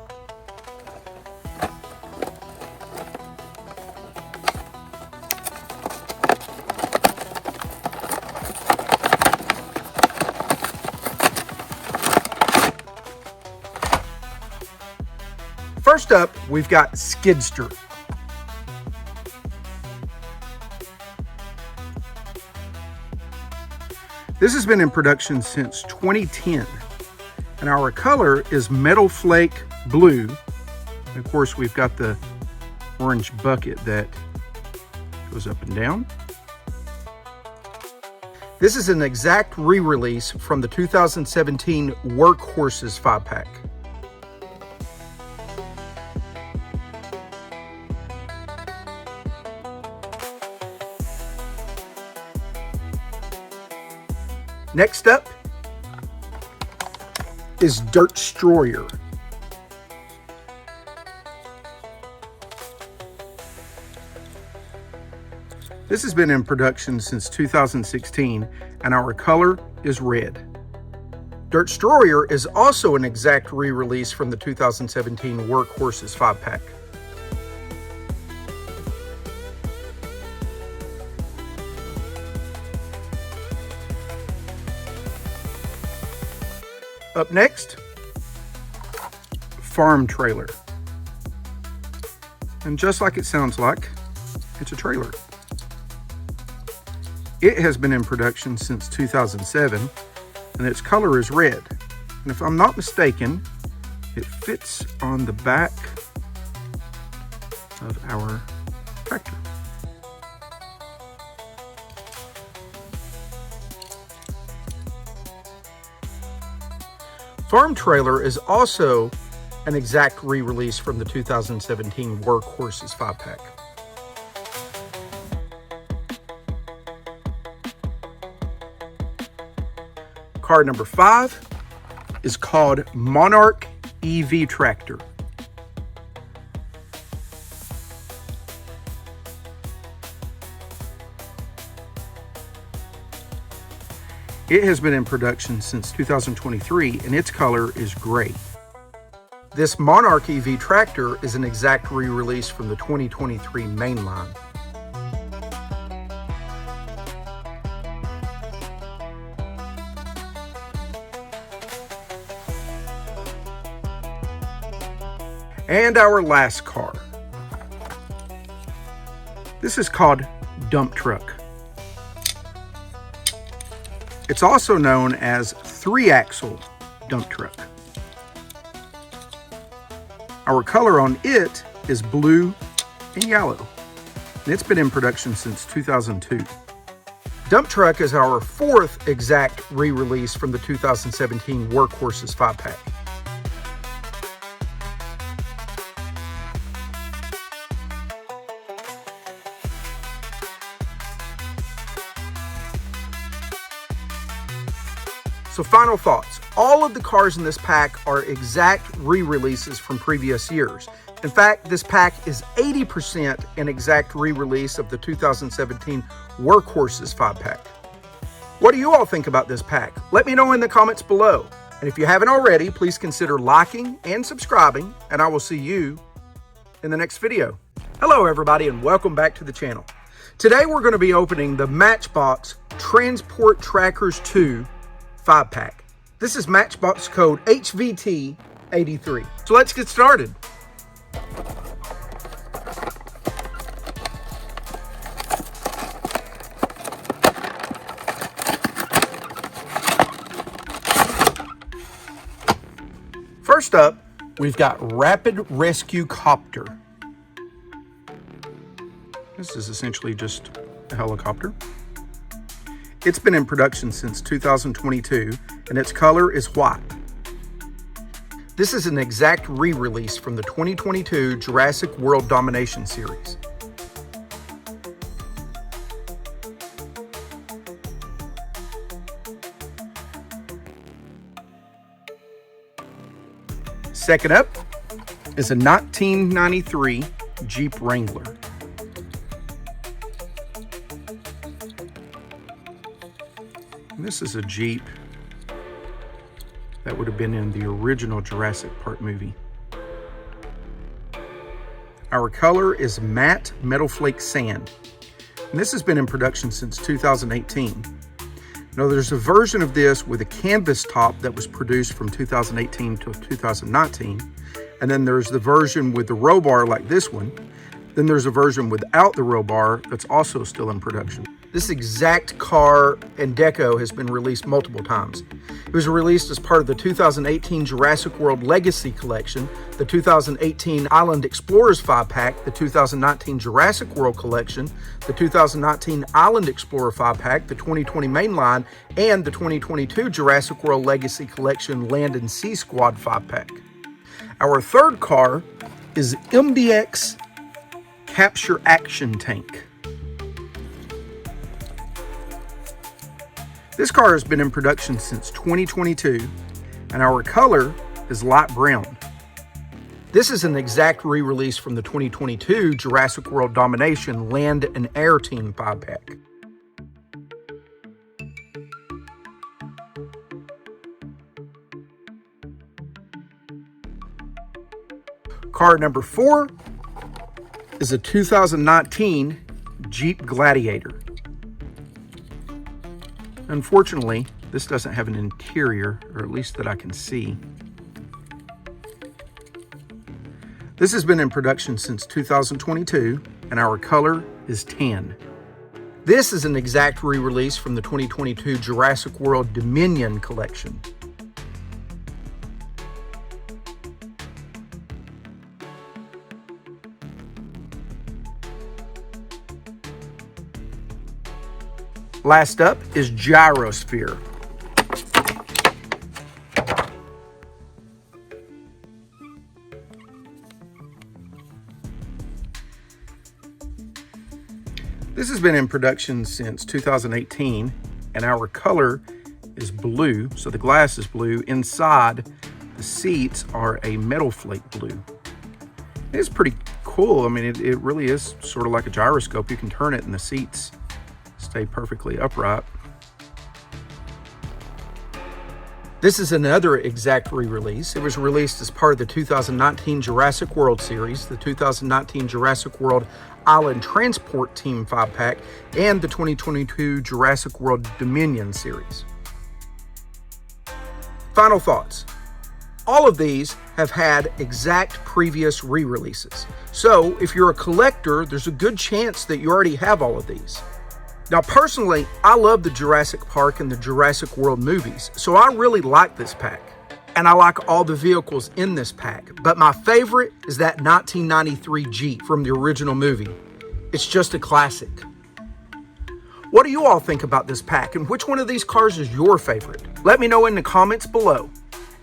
First up, we've got Skidster. This has been in production since 2010, and our color is Metal Flake Blue. And of course, we've got the orange bucket that goes up and down. This is an exact re-release from the 2017 Workhorses 5-pack. Next up is Dirt Destroyer. This has been in production since 2016, and our color is red. Dirt Destroyer is also an exact re-release from the 2017 Workhorses 5-pack. Up next, Farm Trailer. And just like it sounds like, it's a trailer. It has been in production since 2007, and its color is red. And if I'm not mistaken, it fits on the back of our tractor. Farm Trailer is also an exact re-release from the 2017 Workhorses 5-pack. Car number 5 is called Monarch EV Tractor. It has been in production since 2023, and its color is gray. This Monarch EV tractor is an exact re-release from the 2023 mainline. And our last car This is called dump truck. It's also known as 3-axle dump truck. Our color on it is blue and yellow, and it's been in production since 2002. Dump truck is our 4th exact re-release from the 2017 Workhorses 5-pack. So final thoughts. All of the cars in this pack are exact re-releases from previous years. In fact, this pack is 80% an exact re-release of the 2017 Workhorses 5-pack. What do you all think about this pack? Let me know in the comments below. And if you haven't already, please consider liking and subscribing, and I will see you in the next video. Hello everybody, and welcome back to the channel. Today we're going to be opening the Matchbox Transport Trackers II 5-pack. This is Matchbox code HVT83. So let's get started. First up, we've got Rapid Rescue Copter. This is essentially just a helicopter. It's been in production since 2022, and its color is white. This is an exact re-release from the 2022 Jurassic World Domination series. Second up is a 1993 Jeep Wrangler. This is a Jeep that would have been in the original Jurassic Park movie. Our color is matte metal flake sand, and this has been in production since 2018. Now there's a version of this with a canvas top that was produced from 2018 to 2019, and then there's the version with the row bar like this one. Then there's a version without the row bar that's also still in production. This exact car and deco has been released multiple times. It was released as part of the 2018 Jurassic World Legacy Collection, the 2018 Island Explorers 5-pack, the 2019 Jurassic World Collection, the 2019 Island Explorer 5-pack, the 2020 Mainline, and the 2022 Jurassic World Legacy Collection Land and Sea Squad 5-pack. Our third car is MBX Capture Action Tank. This car has been in production since 2022, and our color is light brown. This is an exact re-release from the 2022 Jurassic World Domination Land and Air Team 5-pack. Car number 4 is a 2019 Jeep Gladiator. Unfortunately, this doesn't have an interior, or at least that I can see. This has been in production since 2022, and our color is tan. This is an exact re-release from the 2022 Jurassic World Dominion collection. Last up is Gyrosphere. This has been in production since 2018, and our color is blue, so the glass is blue. Inside, the seats are a metal flake blue. It's pretty cool. I mean, it really is sort of like a gyroscope. You can turn it and the seats stay perfectly upright. This is another exact re-release. It was released as part of the 2019 Jurassic World series, the 2019 Jurassic World Island Transport Team 5-pack, and the 2022 Jurassic World Dominion series. Final thoughts. All of these have had exact previous re-releases. So if you're a collector, there's a good chance that you already have all of these. Now personally, I love the Jurassic Park and the Jurassic World movies, so I really like this pack. And I like all the vehicles in this pack, but my favorite is that 1993 Jeep from the original movie. It's just a classic. What do you all think about this pack, and which one of these cars is your favorite? Let me know in the comments below.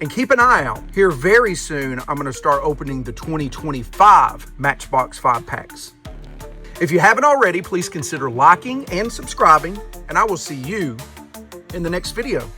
And keep an eye out. Here very soon, I'm going to start opening the 2025 Matchbox 5 packs. If you haven't already, please consider liking and subscribing, and I will see you in the next video.